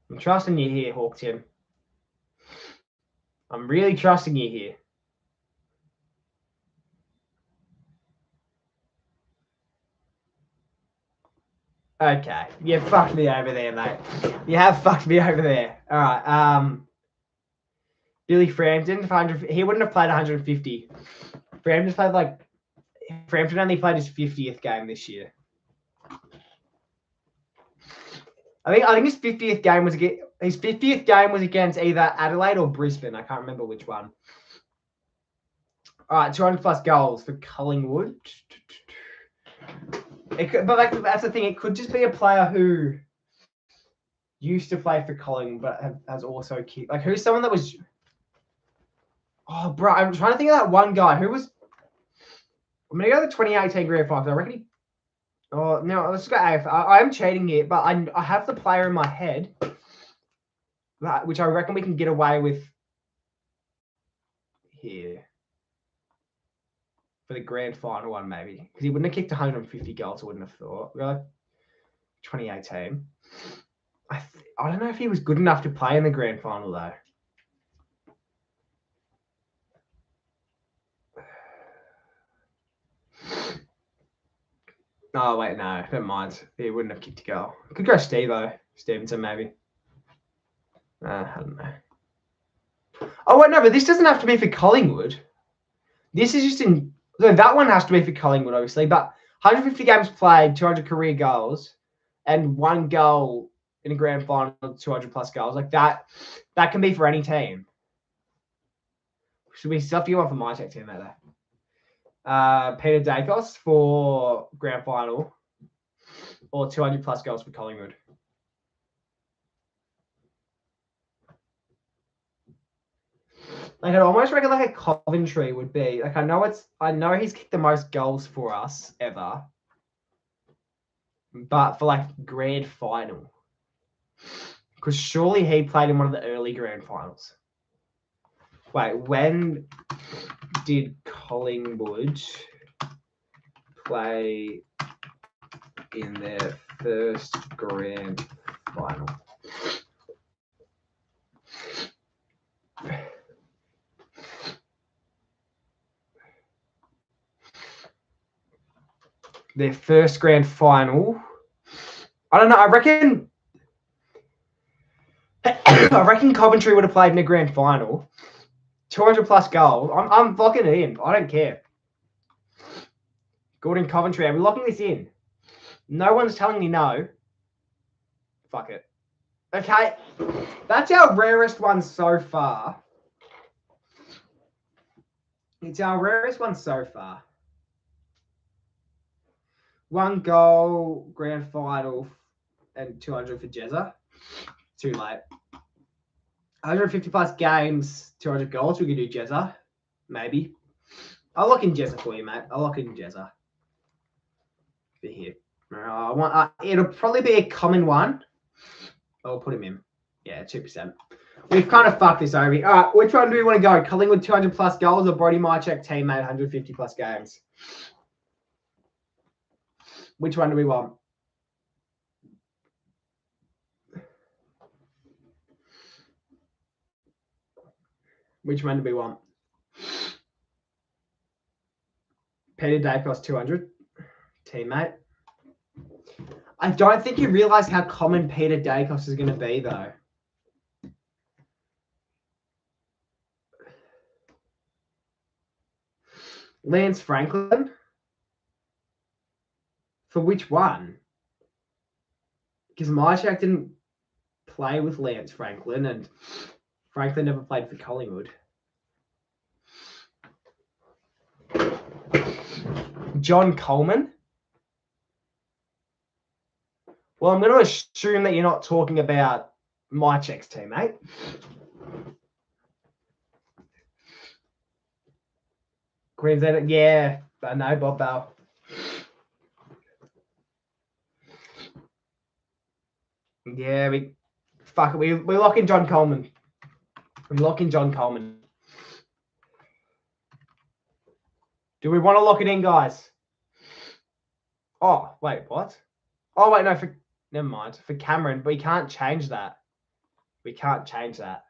Speaker 1: I'm trusting you here, Hawk Tim. I'm really trusting you here. Okay. You fucked me over there, mate. You have fucked me over there. All right. Billy Frampton, he wouldn't have played 150. Frampton only played his 50th game this year. I think his 50th game was against either Adelaide or Brisbane. I can't remember which one. All right, 200 plus goals for Collingwood. But that's the thing. It could just be a player who used to play for Collingwood, but has also kicked. Like, who's someone that was? Oh, bro, I'm trying to think of that one guy who was. I'm gonna go to the 2018 Grand Final. I reckon he. Oh no, let's go AF. I am cheating here, but I have the player in my head, which I reckon we can get away with here for the Grand Final one, maybe, because he wouldn't have kicked 150 goals. I wouldn't have thought. We're like 2018. I don't know if he was good enough to play in the Grand Final though. Oh, wait, no, never mind. He wouldn't have kicked a goal. Could go Stevenson, maybe. I don't know. Oh, wait, no, but this doesn't have to be for Collingwood. This is just in... So that one has to be for Collingwood, obviously, but 150 games played, 200 career goals, and one goal in a grand final, 200 plus goals. Like, that can be for any team. Should we still have to go on for my check team there? Peter Dacos for grand final or 200 plus goals for Collingwood. Like, I'd almost reckon like a Coventry would be like, I know he's kicked the most goals for us ever, but for like grand final, Because surely he played in one of the early grand finals. Wait, when did Collingwood play in their first grand final? Their first grand final. I don't know. I reckon Coventry would have played in a grand final. 200 plus goals. I'm locking it in. I don't care. Gordon Coventry. Are we locking this in? No one's telling me no. Fuck it. Okay. That's our rarest one so far. It's our rarest one so far. 1 goal, grand final, and 200 for Jezza. Too late. 150 plus games, 200 goals. We could do Jezza. Maybe. I'll lock in Jezza for you, mate. I'll lock in Jezza. For here. It'll probably be a common one. I'll put him in. Yeah, 2%. We've kind of fucked this over. All right, which one do we want to go? Collingwood 200 plus goals or Brody Mychek teammate 150 plus games? Which one do we want? Which one do we want? Peter Dacos 200 teammate. I don't think you realise how common Peter Dacos is going to be, though. Lance Franklin? For which one? Because Mychak didn't play with Lance Franklin, and Franklin never played for Collingwood. John Coleman? Well, I'm going to assume that you're not talking about Mychak's teammate. Queensland, yeah, I know, Bob Bell. Yeah, we lock in John Coleman. We lock in John Coleman. Do we want to lock it in, guys? Oh, wait, what? Oh, wait, no, never mind. For Cameron, we can't change that. We can't change that.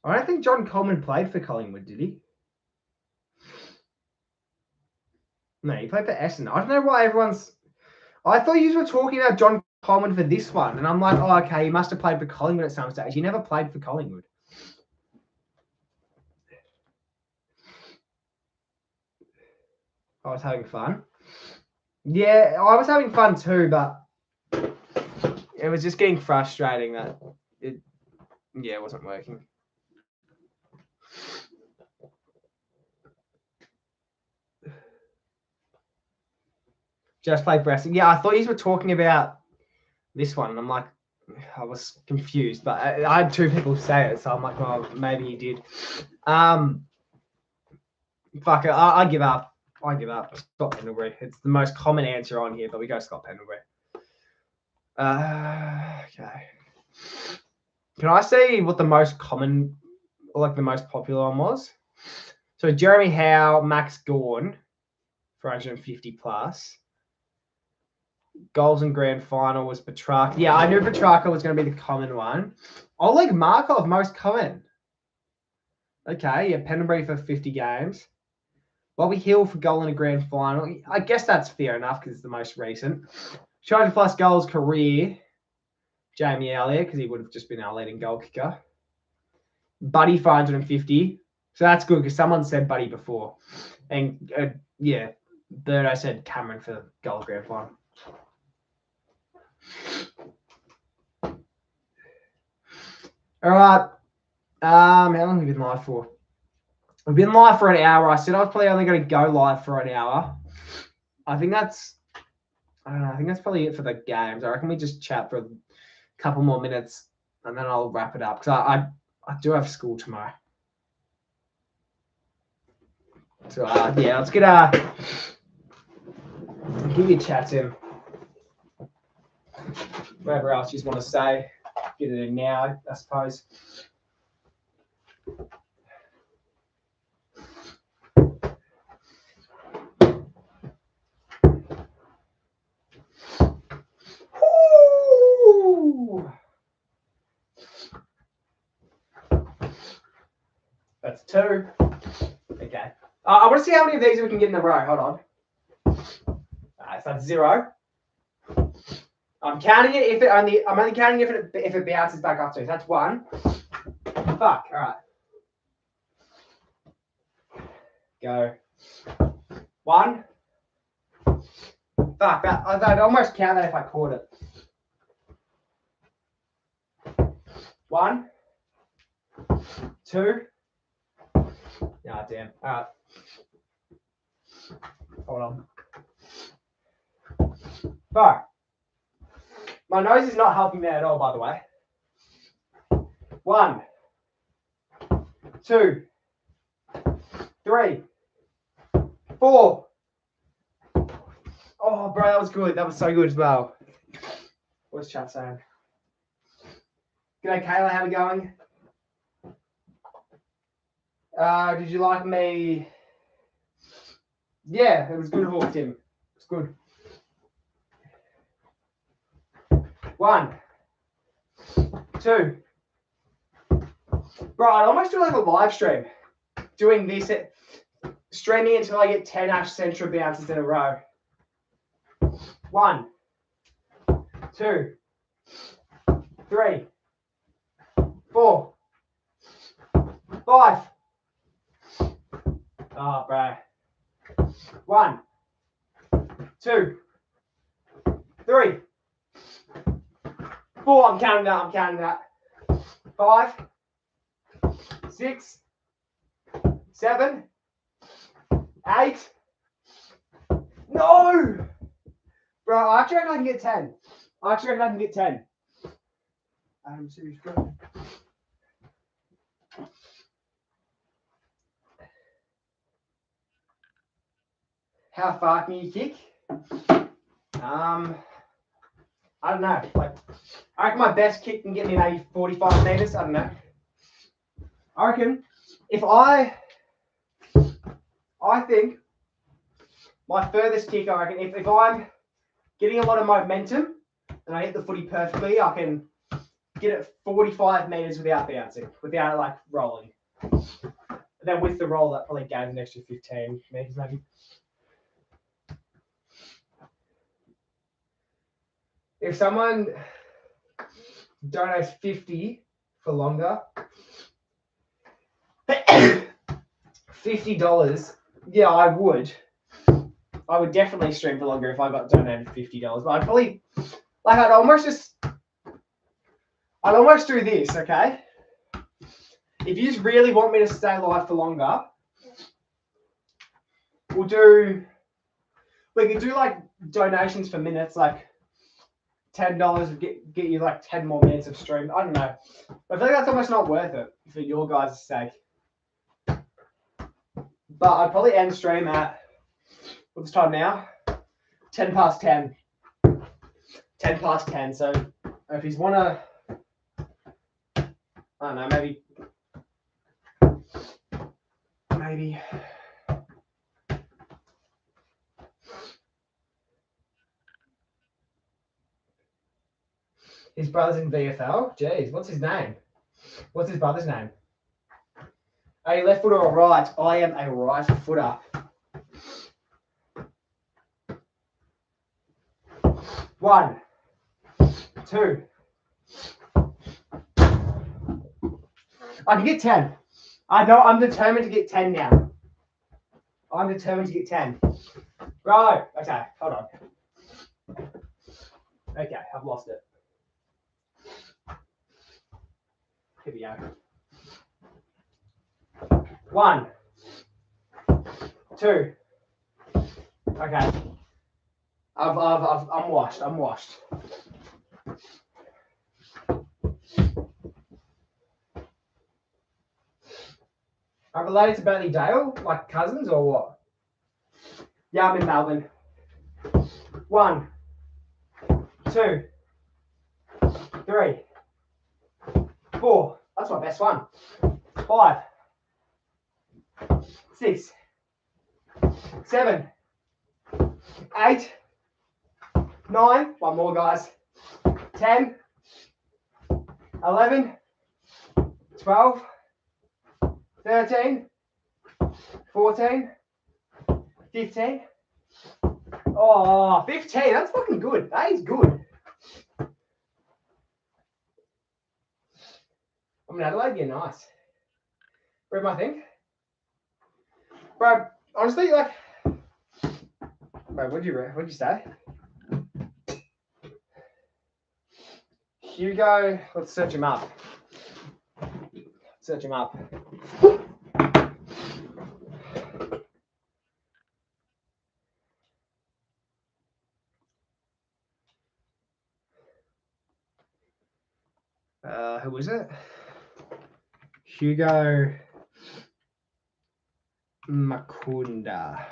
Speaker 1: I don't think John Coleman played for Collingwood, did he? No, he played for Essendon. I don't know why everyone's... I thought you were talking about John Coleman for this one, and I'm like, oh, okay, he must have played for Collingwood at some stage. He never played for Collingwood. I was having fun. Yeah, I was having fun too, but it was just getting frustrating that it wasn't working. Just played for Essendon. Yeah, I thought you were talking about this one, and I'm like, I was confused, but I had two people say it, so I'm like, well, maybe you did. Fuck it, I give up. I give up. Scott Pendlebury. It's the most common answer on here, but we go Scott Pendlebury. Okay. Can I see what the most common, or like the most popular one was? So Jeremy Howe, Max Gawn, 450 plus. Goals in grand final was Petrarca. Yeah, I knew Petrarca was going to be the common one. Oleg Markov, most common. Okay, yeah, Pendlebury for 50 games. Bobby Hill for goal in a grand final. I guess that's fair enough because it's the most recent. 200 plus goals career. Jamie Elliott, because he would have just been our leading goal kicker. Buddy 550. So that's good because someone said Buddy before. And yeah, third I said Cameron for goal grand final. All right. How long have we been live for? We've been live for an hour. I said I was probably only going to go live for an hour. I think that's I don't know. I think that's probably it for the games. I reckon we just chat for a couple more minutes and then I'll wrap it up because I do have school tomorrow. So yeah, let's get give you a chat in. Whatever else you just want to say, get it in now, I suppose. Ooh. That's 2. Okay. I want to see how many of these we can get in a row. Hold on. So that's 0. I'm counting it if it only. I'm only counting if it bounces back up to. So that's 1. Fuck. All right. Go. 1. Fuck. I'd almost count that if I caught it. 1. 2. Ah, damn. All right. Hold on. Fuck. My nose is not helping me at all, by the way. 1, 2, 3, 4. Oh, bro, that was good. That was so good as well. What's chat saying? G'day, Kayla. How are we going? Did you like me? Yeah, it was good hook, Tim. It's good. 1, 2. Bro, I'd almost do like a live stream. Doing this, streaming until I get 10 Ash Central bounces in a row. 1, 2, 3, 4, 5. Oh, bro. 1, 2, 3, 4. I'm counting that. 5, 6, 7, 8. No! Bro, I actually reckon I can get 10. I'm serious, bro. How far can you kick? I don't know. Like, I reckon my best kick can get me maybe 45 meters. I don't know. I reckon I think my furthest kick, I reckon, if I'm getting a lot of momentum and I hit the footy perfectly, I can get it 45 meters without bouncing, without like rolling. And then with the roll, that probably gains an extra 15 meters maybe. If someone donates 50 for longer, $50, yeah, I would definitely stream for longer if I got donated $50. But I'd probably, like, I'd almost do this, okay? If you just really want me to stay live for longer, we could do like donations for minutes, like $10 would get you like 10 more minutes of stream. I don't know. I feel like that's almost not worth it for your guys' sake. But I'd probably end stream at, what's the time now? 10 past 10. 10 past 10. So if you want to, I don't know, maybe. His brother's in VFL? Jeez, what's his name? What's his brother's name? Are you left footer or right? I am a right footer. One, 2. I can get 10. I know I'm determined to get 10 now. I'm determined to get 10. Right. Okay, hold on. Okay, I've lost it. Here we go. 1, 2. Okay. I'm washed. I'm washed. I'm related to Bentley Dale, like cousins or what? Yeah, I'm in Melbourne. 1, 2, 3, 4. That's my best one. 5, 6, 7, 8, 9. One more, guys. 10, 11, 12, 13, 14, 15. Oh, 15. That's fucking good. That is good. I mean, Adelaide, yeah, nice. Read my thing. Bro, honestly, like, bro, what'd you say? Hugo, let's search him up. Search him up. Who was it? Hugo Makunda.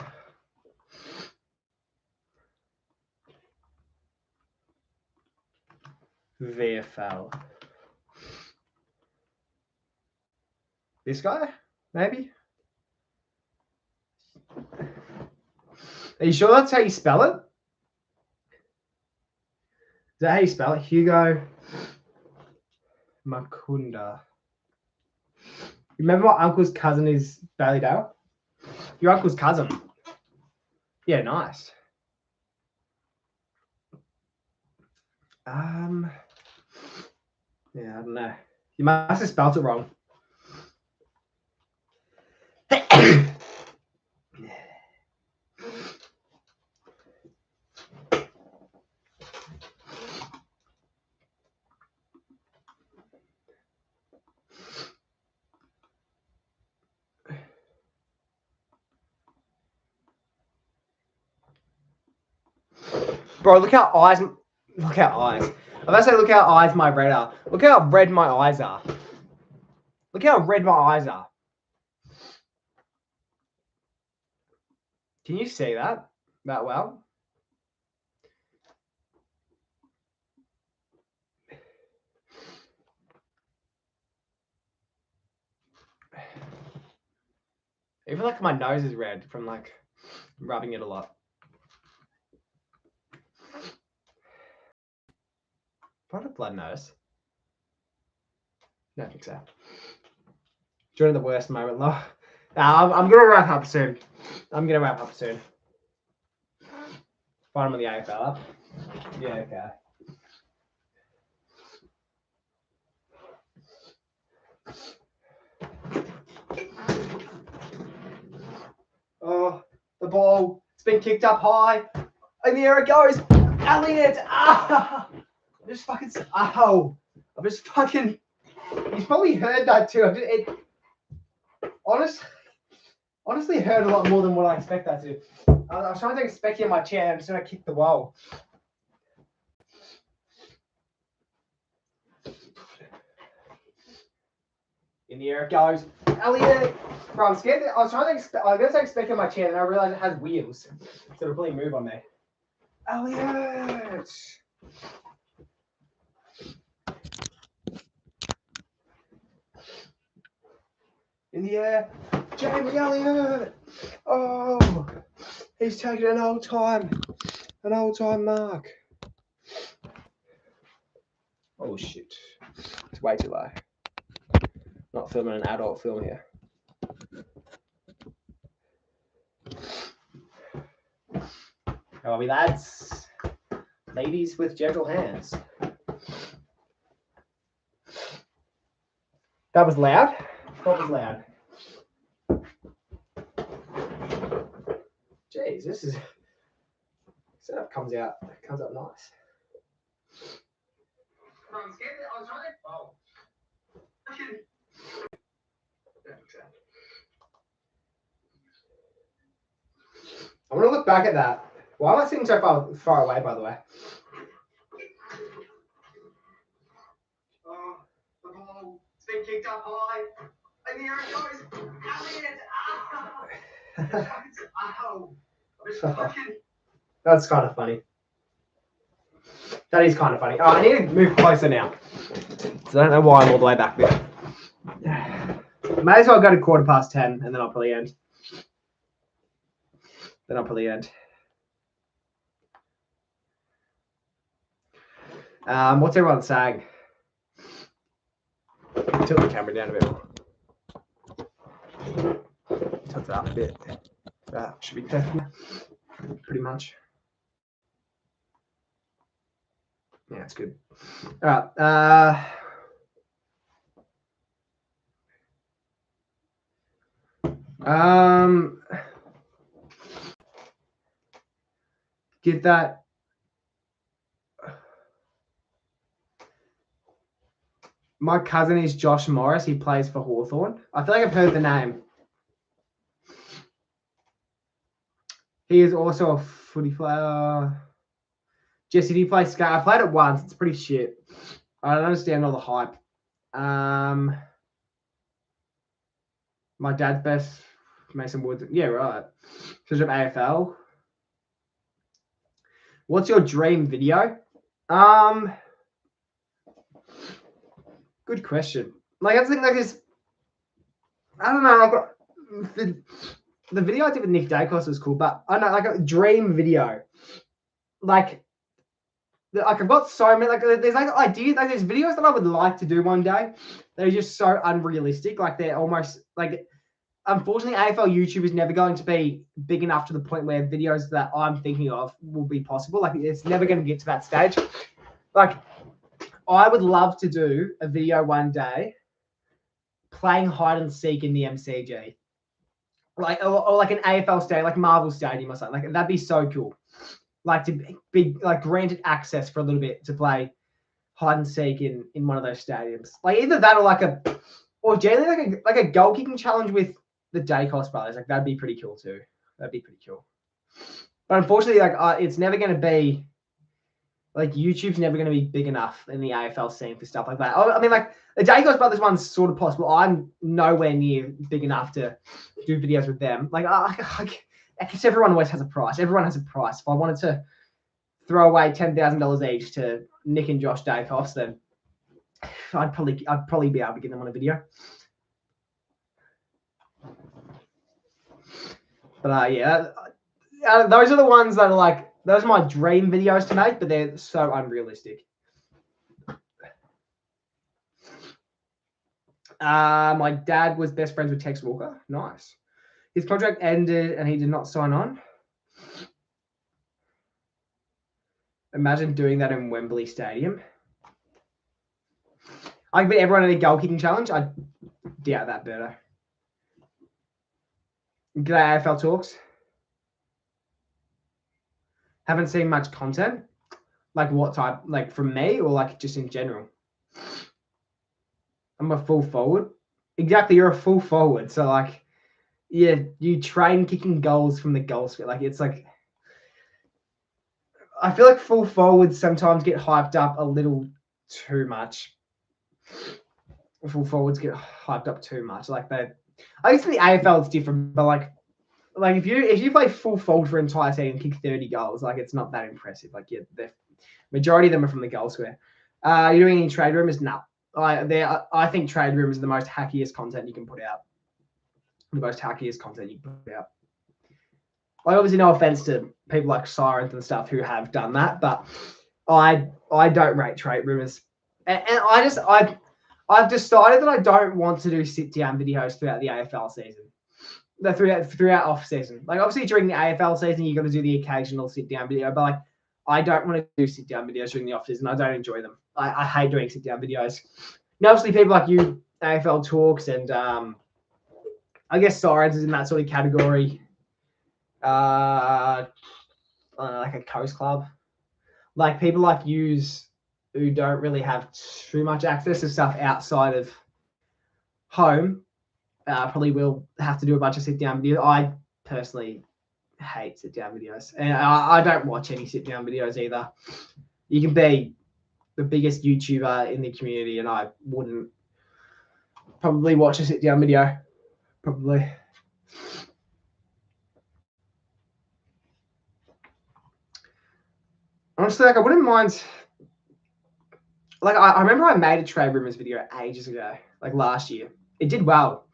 Speaker 1: VFL. This guy? Maybe? Are you sure that's how you spell it? Is that how you spell it? Hugo Makunda. Remember my uncle's cousin is Bailey Dale? Your uncle's cousin. Yeah, nice. Yeah, I don't know. You must have spelled it wrong. Bro, look how eyes. Look how eyes. If I say look how eyes my red are. Look how red my eyes are. Look how red my eyes are. Can you see that well? Even like my nose is red from like rubbing it a lot. What a blood nose. No, I think so. During the worst moment, though. I'm gonna wrap up soon. Find him on the AFL up. Yeah, okay. Oh, the ball. It's been kicked up high. In the air it goes. Elliot. Ah! I'm just fucking. Ow. I'm just fucking. He's probably heard that too. Honestly heard a lot more than what I expect that to. I was trying to take a specky in my chair and I'm just going to kick the wall. In the air it goes. Elliot! Bro, I'm scared. I was going to take a specky in my chair and I realized it has wheels. So it'll probably move on me. Elliot! In the air. Jamie Elliott! Oh! He's taking an old time mark. Oh shit. It's way too low. Not filming an adult film here. How are we, lads? Ladies with gentle hands. That was loud. What was loud? Jeez, this is setup comes up nice. I want to look back at that Why am I sitting so far away, by the way?
Speaker 2: Oh, the ball. It's been kicked up high. And here it goes. Elliot. Oh.
Speaker 1: That's kind of funny. That is kind of funny. Oh, I need to move closer now. So I don't know why I'm all the way back there. May as well go to 10:15 and then I'll probably end. What's everyone saying? Tilt the camera down a bit more. Tilt it up a bit. That should be perfect. Pretty much. Yeah, it's good. All right. Get that. My cousin is Josh Morris. He plays for Hawthorn. I feel like I've heard the name. He is also a footy player. Jesse, do you play skate? I played it once. It's pretty shit. I don't understand all the hype. My dad's best, Mason Woods. Yeah, right. Because of AFL. What's your dream video? Good question. Like, I think like this. I don't know. Like the video I did with Nick Dacos was cool, but I don't know, like a dream video. Like I've got so many. Like there's like ideas. Like there's videos that I would like to do one day. They're just so unrealistic. Like they're almost like. Unfortunately, AFL YouTube is never going to be big enough to the point where videos that I'm thinking of will be possible. Like it's never going to get to that stage. Like I would love to do a video one day playing hide and seek in the MCG. Like or like an AFL stadium, like Marvel Stadium or something. Like that'd be so cool. Like to be like granted access for a little bit to play hide and seek in one of those stadiums. Like either that or generally like a goal kicking challenge with the Dacos brothers. Like that'd be pretty cool too. That'd be pretty cool. But unfortunately, like it's never going to be like YouTube's never going to be big enough in the AFL scene for stuff like that. I mean, like the Dacos brothers one's sort of possible. I'm nowhere near big enough to do videos with them. Like, because everyone always has a price. Everyone has a price. If I wanted to throw away $10,000 each to Nick and Josh Dacos, then I'd probably be able to get them on a video. But yeah, those are the ones that are like, those are my dream videos to make, but they're so unrealistic. My dad was best friends with Tex Walker. Nice. His contract ended and he did not sign on. Imagine doing that in Wembley Stadium. I could beat everyone in a goal kicking challenge. I doubt that better. G'day AFL Talks. Haven't seen much content. Like what type? Like from me or like just in general? I'm a full forward. Exactly, you're a full forward. So like, yeah, you train kicking goals from the goal square. Like it's like, I feel like full forwards sometimes get hyped up a little too much. Full forwards get hyped up too much. Like I guess in the AFL it's different, but like if you play full forward for an entire season and kick 30 goals, like it's not that impressive. Like yeah, the majority of them are from the goal square. You're doing any trade rumors? No. I think trade rumors are the most hackiest content you can put out. The most hackiest content you can put out. Like obviously no offense to people like Sirens and stuff who have done that, but I don't rate trade rumors. And I've decided that I don't want to do sit down videos throughout the AFL season. Throughout off season. Like obviously during the AFL season you got to do the occasional sit down video, but like I don't want to do sit down videos during the off season. I don't enjoy them. I hate doing sit down videos. Now obviously people like you, AFL Talks, and I guess Sirens is in that sort of category. Like a Coast Club. Like people like yous who don't really have too much access to stuff outside of home probably will have to do a bunch of sit down videos. I personally hate sit-down videos. And I don't watch any sit-down videos either. You can be the biggest YouTuber in the community and I wouldn't probably watch a sit-down video. Probably. Honestly, like I wouldn't mind. Like I remember I made a trade rumors video ages ago, like last year. It did well.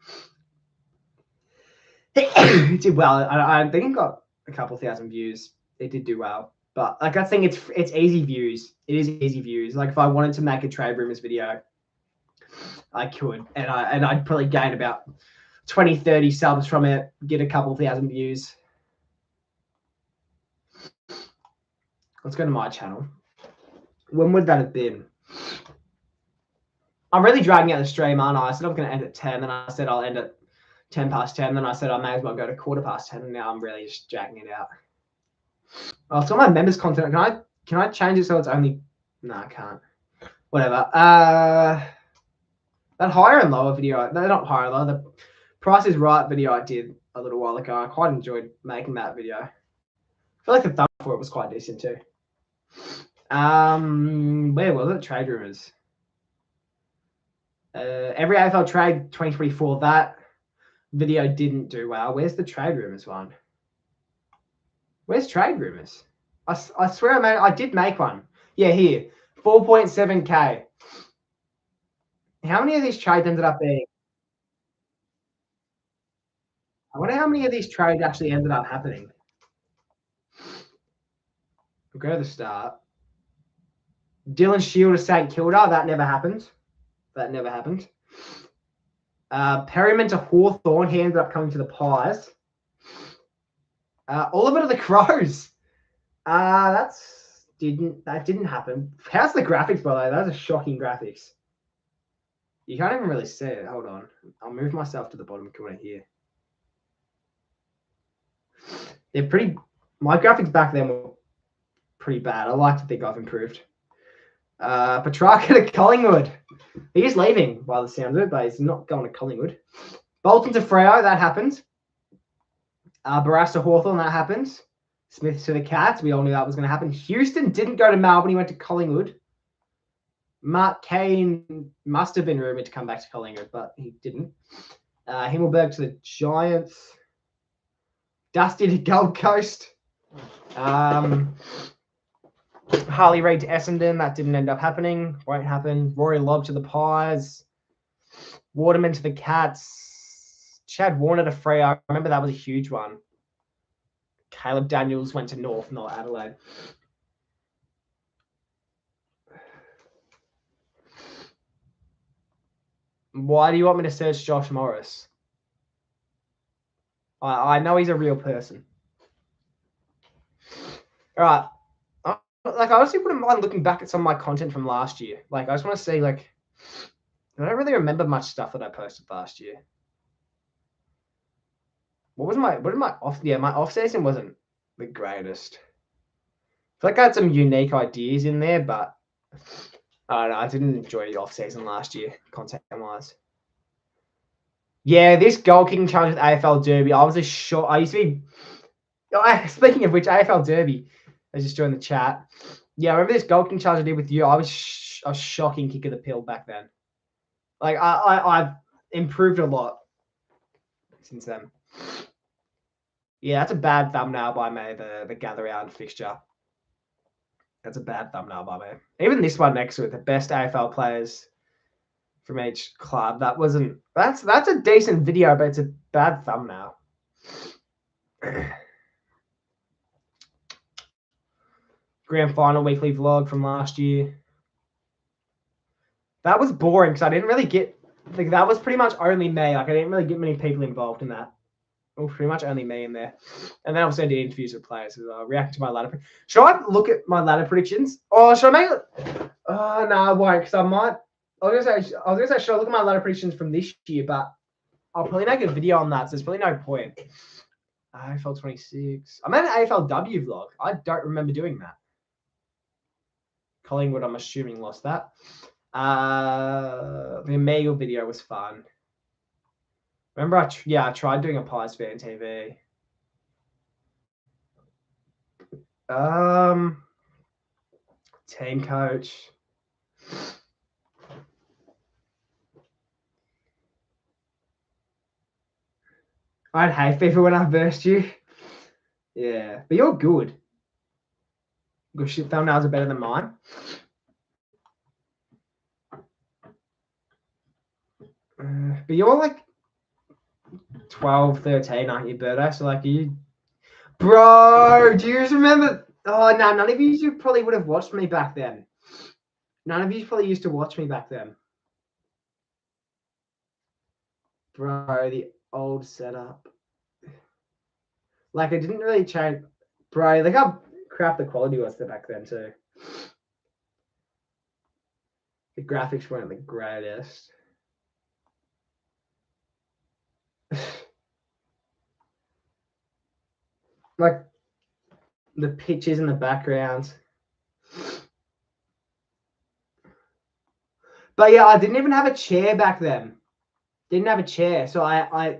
Speaker 1: It did well. I think it got a couple thousand views. It did do well, but like I think it's easy views. It is easy views. Like if I wanted to make a trade rumors video, I could, and I'd probably gain about 20, 30 subs from it, get a couple thousand views. Let's go to my channel. When would that have been? I'm really dragging out the stream, aren't I? I said I'm going to end at 10, then I said I'll end at 10 past 10, then I said I may as well go to 10:15, and now I'm really just dragging it out. Oh, it's all my members content. Can I change it so it's only... No, I can't. Whatever. That higher and lower video, no, not higher and lower, the Price is Right video I did a little while ago. I quite enjoyed making that video. I feel like the thumb for it was quite decent too. Where was it? Trade rumors. Every AFL trade 2024. That video didn't do well. Where's the trade rumors one? Where's trade rumors? I swear I did make one. Yeah, here. 4.7K. How many of these trades ended up being? I wonder how many of these trades actually ended up happening. We'll go to the start. Dylan Shield to St Kilda. That never happened. That never happened. Perryman to Hawthorn. He ended up coming to the Pies. Oliver to the Crows. That didn't happen. How's the graphics, by the way? Those are shocking graphics. You can't even really see it. Hold on. I'll move myself to the bottom corner here. They're pretty... My graphics back then were pretty bad. I like to think I've improved. Petrarca to Collingwood. He is leaving by the sound of it, but he's not going to Collingwood. Bolton to Freo. That happened. Barras to Hawthorn. That happened. Smith to the Cats. We all knew that was going to happen. Houston didn't go to Melbourne. He went to Collingwood. Mark Kane must have been rumoured to come back to Collingwood, but he didn't. Himmelberg to the Giants. Dusty to Gold Coast. Harley Reid to Essendon. That didn't end up happening. Won't happen. Rory Lobb to the Pies. Waterman to the Cats. Chad Warner to Freo. I remember that was a huge one. Caleb Daniels went to North, not Adelaide. Why do you want me to search Josh Morris? I know he's a real person. All right. Like, I honestly wouldn't mind looking back at some of my content from last year. Like, I just want to see, like, I don't really remember much stuff that I posted last year. What did my off? Yeah, my off season wasn't the greatest. I feel like I had some unique ideas in there, but I don't know. I didn't enjoy the off season last year, content wise. Yeah, this goal kicking challenge with AFL Derby. I was I used to be. Speaking of which, AFL Derby. I just joined the chat. Yeah, I remember this goal kicking challenge I did with you. I was shocking kick of the pill back then. Like I've improved a lot since then. Yeah, that's a bad thumbnail by me. The gather round fixture. That's a bad thumbnail by me. Even this one next to it, the best AFL players from each club. That's a decent video, but it's a bad thumbnail. Grand final weekly vlog from last year. That was boring because I didn't really get, like, that was pretty much only me. Like, I didn't really get many people involved in that. It was pretty much only me in there. And then I also did interviews with players as well, reacting to my ladder. Should I look at my ladder predictions? Or should I make it? Oh, no, I won't, because I might. I was gonna say, should I look at my ladder predictions from this year? But I'll probably make a video on that, so there's probably no point. AFL 26. I made an AFLW vlog. I don't remember doing that. Collingwood, I'm assuming, lost that. The Amigo video was fun. Remember, I tried doing a Pies fan TV. Team coach. I'd hate FIFA when I burst you. Yeah, but you're good. Good shit, thumbnails are better than mine. But you're like 12, 13, aren't you, Berto? So like you, bro. Do you remember? Oh no, none of you probably would have watched me back then. None of you probably used to watch me back then, bro. The old setup. Like it didn't really change, bro. Look how crap the quality was back then too. The graphics weren't the greatest. Like the pictures in the background. But yeah, I didn't even have a chair back then. Didn't have a chair, so I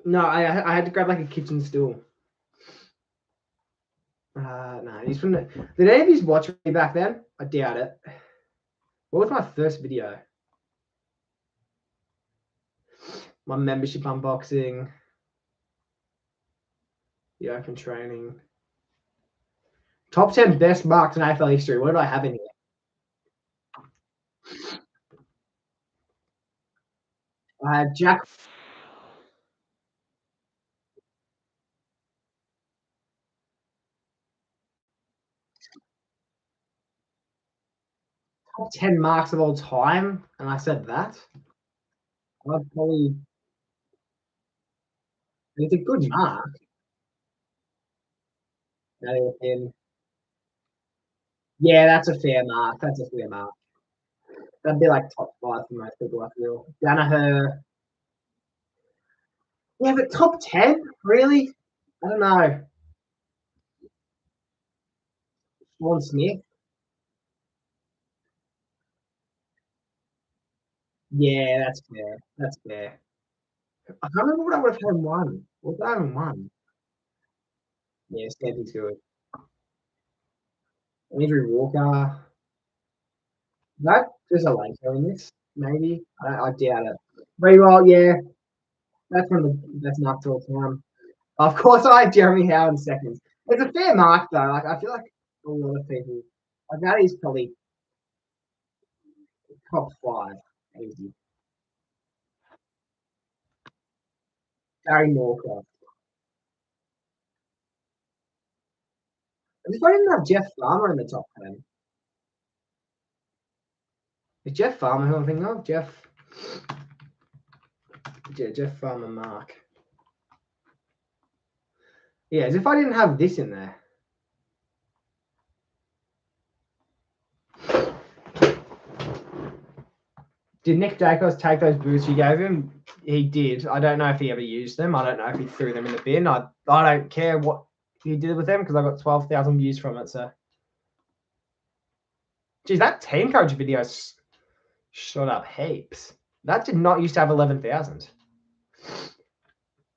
Speaker 1: no, I had to grab like a kitchen stool. No, he's from the. Did any of you watch me back then? I doubt it. What was my first video? My membership unboxing. The open training. Top 10 best marks in AFL history. What did I have in here? I had Jack. Top 10 marks of all time, and I said that. I'd probably. It's a good mark. Yeah, that's a fair mark. That's a fair mark. That'd be like top 5 for most people, I feel. Danaher. Yeah, but top 10? Really? I don't know. Shaun Smith? Yeah, that's fair. That's fair. I can't remember what I would have had one. What would I have won? Yeah, Stampy's good. Andrew Walker. No, there's a later in this, maybe. I doubt it. Rewalt, yeah. That's one of the best marks of all time. Of course, I have Jeremy Howe in seconds. It's a fair mark, though. Like, I feel like a lot of people. Like, that is probably top 5. Easy. Gary Norcroft. If I didn't have Jeff Farmer in the top 10. Is Jeff Farmer who I'm thinking of? Jeff Farmer mark. Yeah, as if I didn't have this in there. Did Nick Dacos take those boots you gave him? He did. I don't know if he ever used them. I don't know if he threw them in the bin. I don't care what he did with them because I got 12,000 views from it. So, geez, that team coach video shot up heaps. That did not used to have 11,000.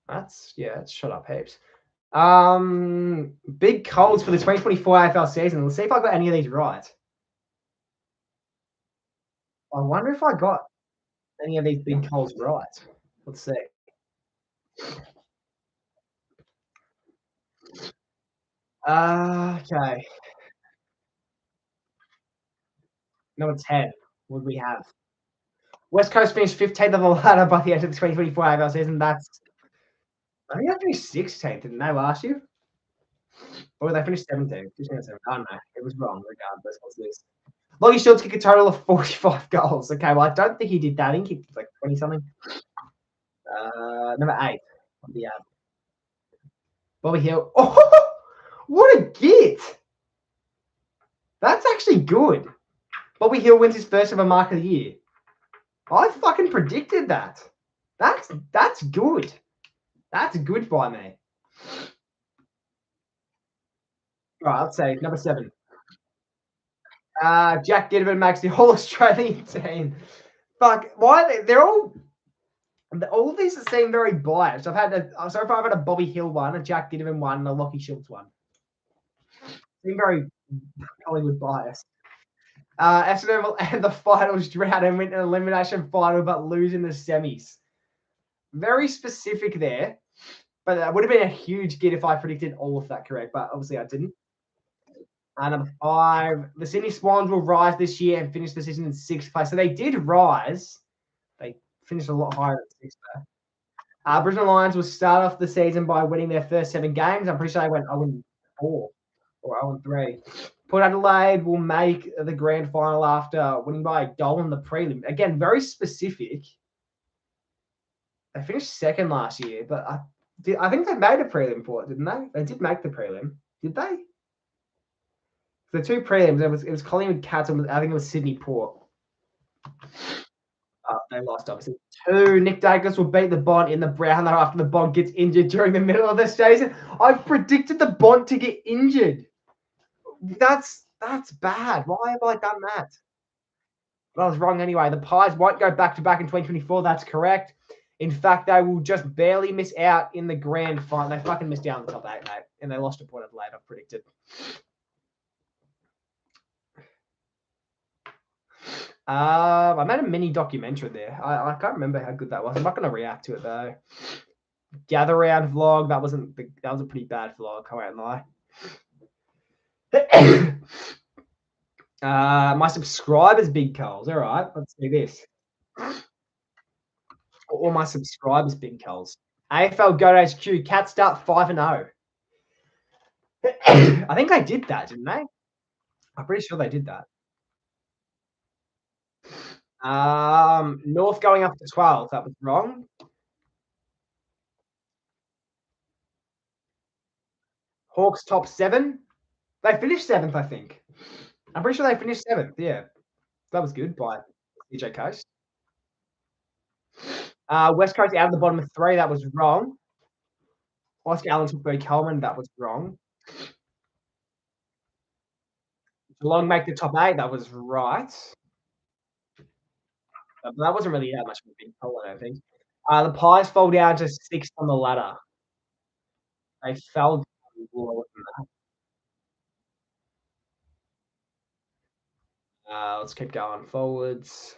Speaker 1: It's shot up heaps. Big calls for the 2024 AFL season. Let's see if I got any of these right. I wonder if I got any of these big calls right. Let's see. Okay. Number 10. What do we have? West Coast finished 15th on the ladder by the end of the 2024 AFL season. I think they finished 16th, didn't they, last year? Or they finished 17th? I don't know. It was wrong, regardless. What's this? Logie Shields kicked a total of 45 goals. Okay, well, I don't think he did that. He kicked like 20 something. Number 8. Yeah. Bobby Hill. Oh, what a get! That's actually good. Bobby Hill wins his first ever mark of the year. I fucking predicted that. That's good. That's good by me. Right, let's say number 7. Jack Ginnivan makes the All Australian team. Fuck, why they're all All of these seem very biased. So far I've had a Bobby Hill one, a Jack Ginnivan one, and a Lockie Schultz one. Seem very Hollywood biased. Essendon will end the finals drought and win an elimination final, but lose in the semis. Very specific there, but that would have been a huge get if I predicted all of that correct, but obviously I didn't. Number 5, the Sydney Swans will rise this year and finish the season in 6th place. So they did rise. They finished a lot higher at 6th. Brisbane Lions will start off the season by winning their first 7 games. I'm pretty sure they went 0-4 or 0-3. Port Adelaide will make the grand final after winning by a goal in the prelim. Again, very specific. They finished 2nd last year, but I think they made a prelim for it, didn't they? They did make the prelim. Did they? The 2 prelims, it was Collingwood Cats, and I think it was Sydney Port. They lost, obviously. 2, Nick Douglas will beat the Bont in the Brownlow after the Bont gets injured during the middle of the season. I've predicted the Bont to get injured. That's bad. Why have I done that? But I was wrong anyway. The Pies won't go back-to-back in 2024. That's correct. In fact, they will just barely miss out in the grand final. They fucking missed out on the top 8, mate. And they lost to Port Adelaide, I've predicted. I made a mini documentary there. I can't remember how good that was. I'm not going to react to it though. Gather round vlog. That was a pretty bad vlog. I won't lie. My subscribers, big Coles. All right, let's do this. All my subscribers, big Coles. AFL Goat HQ. Cats start 5-0. I think they did that, didn't they? I'm pretty sure they did that. North going up to 12. That was wrong. Hawks top 7. They finished 7th, I think. I'm pretty sure they finished 7th. Yeah, that was good by DJ Coast. West Coast out of the bottom of 3. That was wrong. Oscar Allen took Berry Coleman. That was wrong. Geelong make the top 8. That was right. But that wasn't really that much of a big poll, I don't think. The Pies fall down to 6th on the ladder. They fell down lower than that. Let's keep going forwards.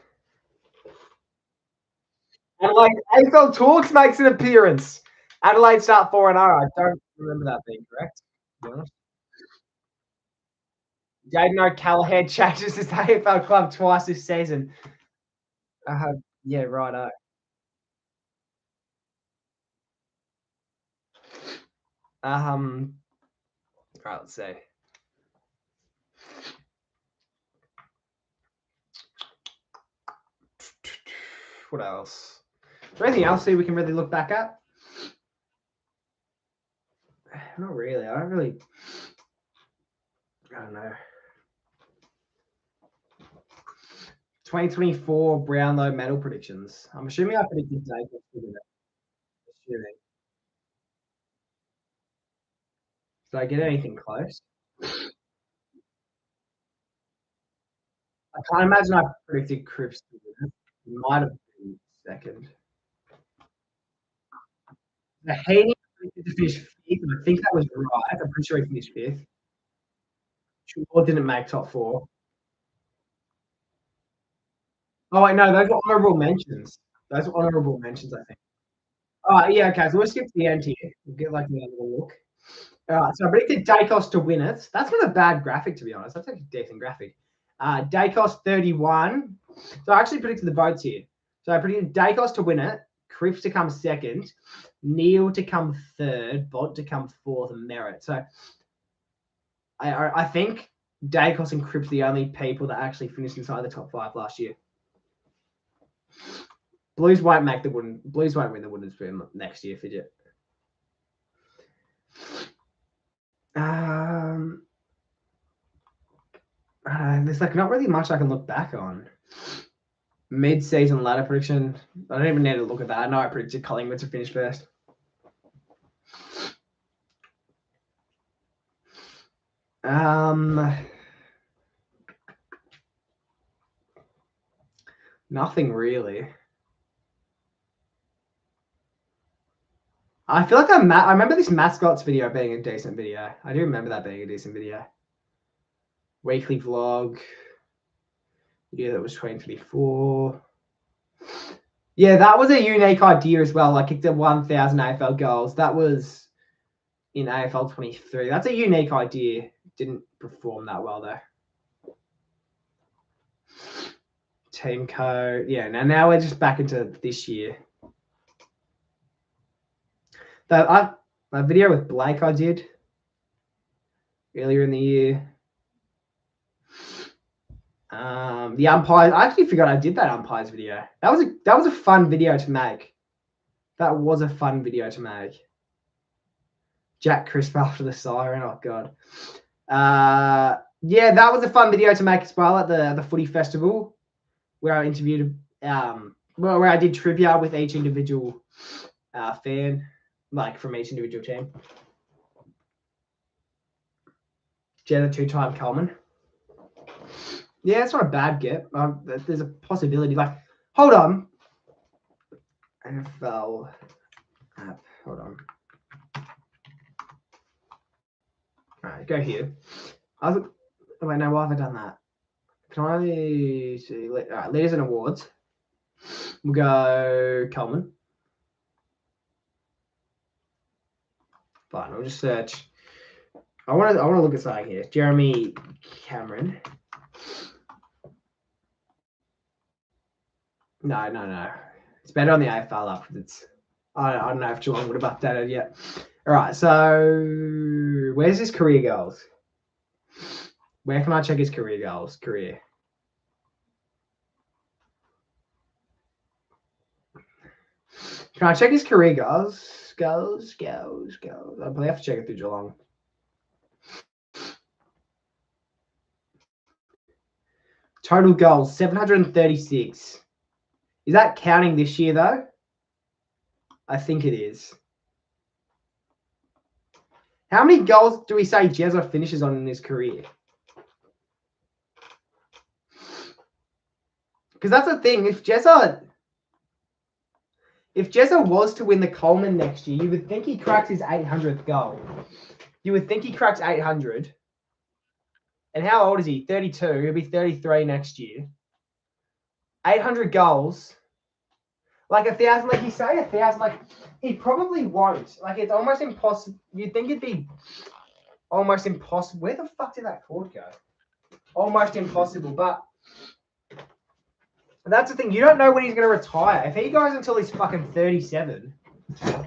Speaker 1: Adelaide AFL Talks makes an appearance. Adelaide start 4-0. I don't remember that being correct, to be honest. Jaden O'Callaghan changes his AFL club twice this season. Yeah, righto. Right, let's see. What else? Is there anything else here we can really look back at? Not really. I don't know. 2024 Brownlow medal predictions. I'm assuming I predicted David. Assuming. Did I get anything close? I can't imagine I predicted Cripps to win it. It might have been 2nd. The Heaney predicted to finish 5th, and I think that was right. I'm pretty sure he finished 5th. Sure didn't make top 4. Oh, wait, no, those are honourable mentions. Those are honourable mentions, I think. Oh, yeah, okay, so we'll skip to the end here. We'll get like another look. All right, so I predicted Dacos to win it. That's not a bad graphic, to be honest. That's actually a decent graphic. Dacos 31. So I actually predicted the votes here. So I predicted Dacos to win it, Cripps to come 2nd, Neil to come 3rd, Bont to come 4th, and Merritt. So I think Dacos and Cripps are the only people that actually finished inside the top 5 last year. Blues won't win the wooden spoon next year, Fidget. There's like not really much I can look back on. Mid-season ladder prediction. I don't even need to look at that. I know I predicted Collingwood to finish first. Nothing really. I feel like I remember this mascots video being a decent video. I do remember that being a decent video. Weekly vlog. Yeah, that was 2024. Yeah, that was a unique idea as well. I kicked at 1,000 AFL goals. That was in AFL 23. That's a unique idea. Didn't perform that well though. Team code. Yeah, now we're just back into this year. My video with Blake I did earlier in the year. The umpires. I actually forgot I did that umpires video. That was a fun video to make. That was a fun video to make. Jack Crisp after the siren. Oh god. Yeah, that was a fun video to make as well at the footy festival, where I interviewed where I did trivia with each individual fan, like from each individual team. Jenna 2-time Coleman. Yeah, it's not a bad get. There's a possibility. Like, hold on. NFL app. Hold on. All right, go here. Wait, no, why have I done that? Can I see? All right, leaders and awards. We'll go Coleman. Fine, we'll just search. I want to look at something here. Jeremy Cameron. No. It's better on the AFL app because it's. I don't know if Geelong would have updated yet. All right, so where's his career goals? Where can I check his career goals? Career. Can I check his career goals? Goals. I probably have to check it through Geelong. Total goals, 736. Is that counting this year, though? I think it is. How many goals do we say Jezza finishes on in his career? Because that's the thing. If Jezza was to win the Coleman next year, you would think he cracks his 800th goal. You would think he cracks 800. And how old is he? 32. He'll be 33 next year. 800 goals. Like 1,000, like you say, 1,000, like he probably won't. Like it's almost impossible. You'd think it'd be almost impossible. Where the fuck did that cord go? Almost impossible, but that's the thing. You don't know when he's going to retire. If he goes until he's fucking 37,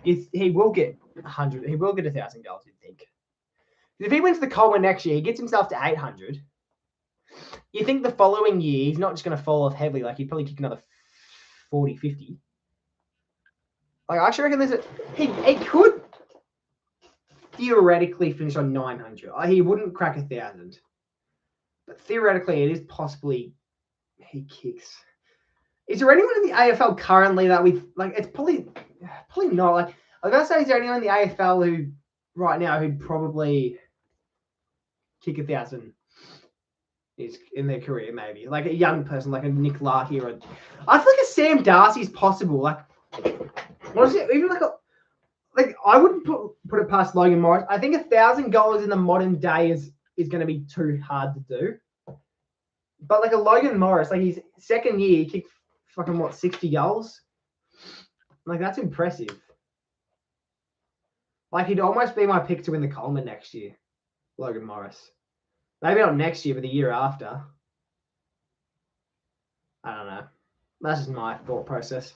Speaker 1: he will get 100. He will get 1,000 goals, you'd think. If he wins the Coleman next year, he gets himself to 800. You think the following year, he's not just going to fall off heavily. Like he'd probably kick another 40, 50. Like I actually reckon there's he could theoretically finish on 900. He wouldn't crack 1,000, but theoretically it is possibly he kicks. Is there anyone in the AFL currently that we like? It's probably not. Like I was gonna say, is there anyone in the AFL who right now who'd probably kick 1,000 is in their career? Maybe like a young person, like a Nick Larky or I feel like a Sam Darcy is possible. Like honestly, even like I wouldn't put it past Logan Morris. I think 1,000 goals in the modern day is going to be too hard to do. But like a Logan Morris, like his second year, he kicked fucking 60 goals. Like that's impressive. Like he'd almost be my pick to win the Coleman next year, Logan Morris. Maybe not next year, but the year after. I don't know. That's just my thought process.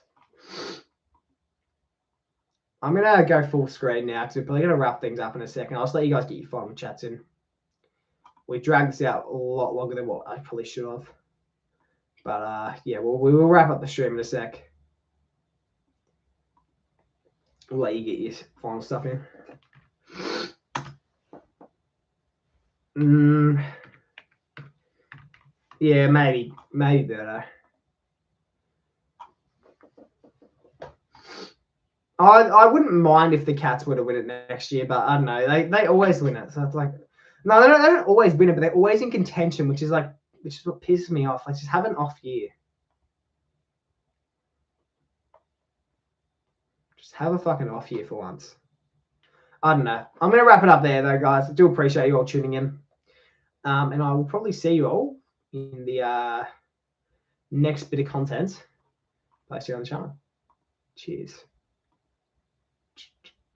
Speaker 1: I'm going to go full screen now because we're probably going to wrap things up in a second. I'll just let you guys get your final chats in. We dragged this out a lot longer than what I probably should have. But yeah, we will wrap up the stream in a sec. We'll let you get your final stuff in. Yeah, maybe better. I wouldn't mind if the Cats were to win it next year, but I don't know. They always win it, so it's like no, they don't always win it, but they're always in contention, which is what pisses me off. Like just have an off year. Just have a fucking off year for once. I don't know. I'm going to wrap it up there, though, guys. I do appreciate you all tuning in. And I will probably see you all in the next bit of content placed here on the channel. Cheers.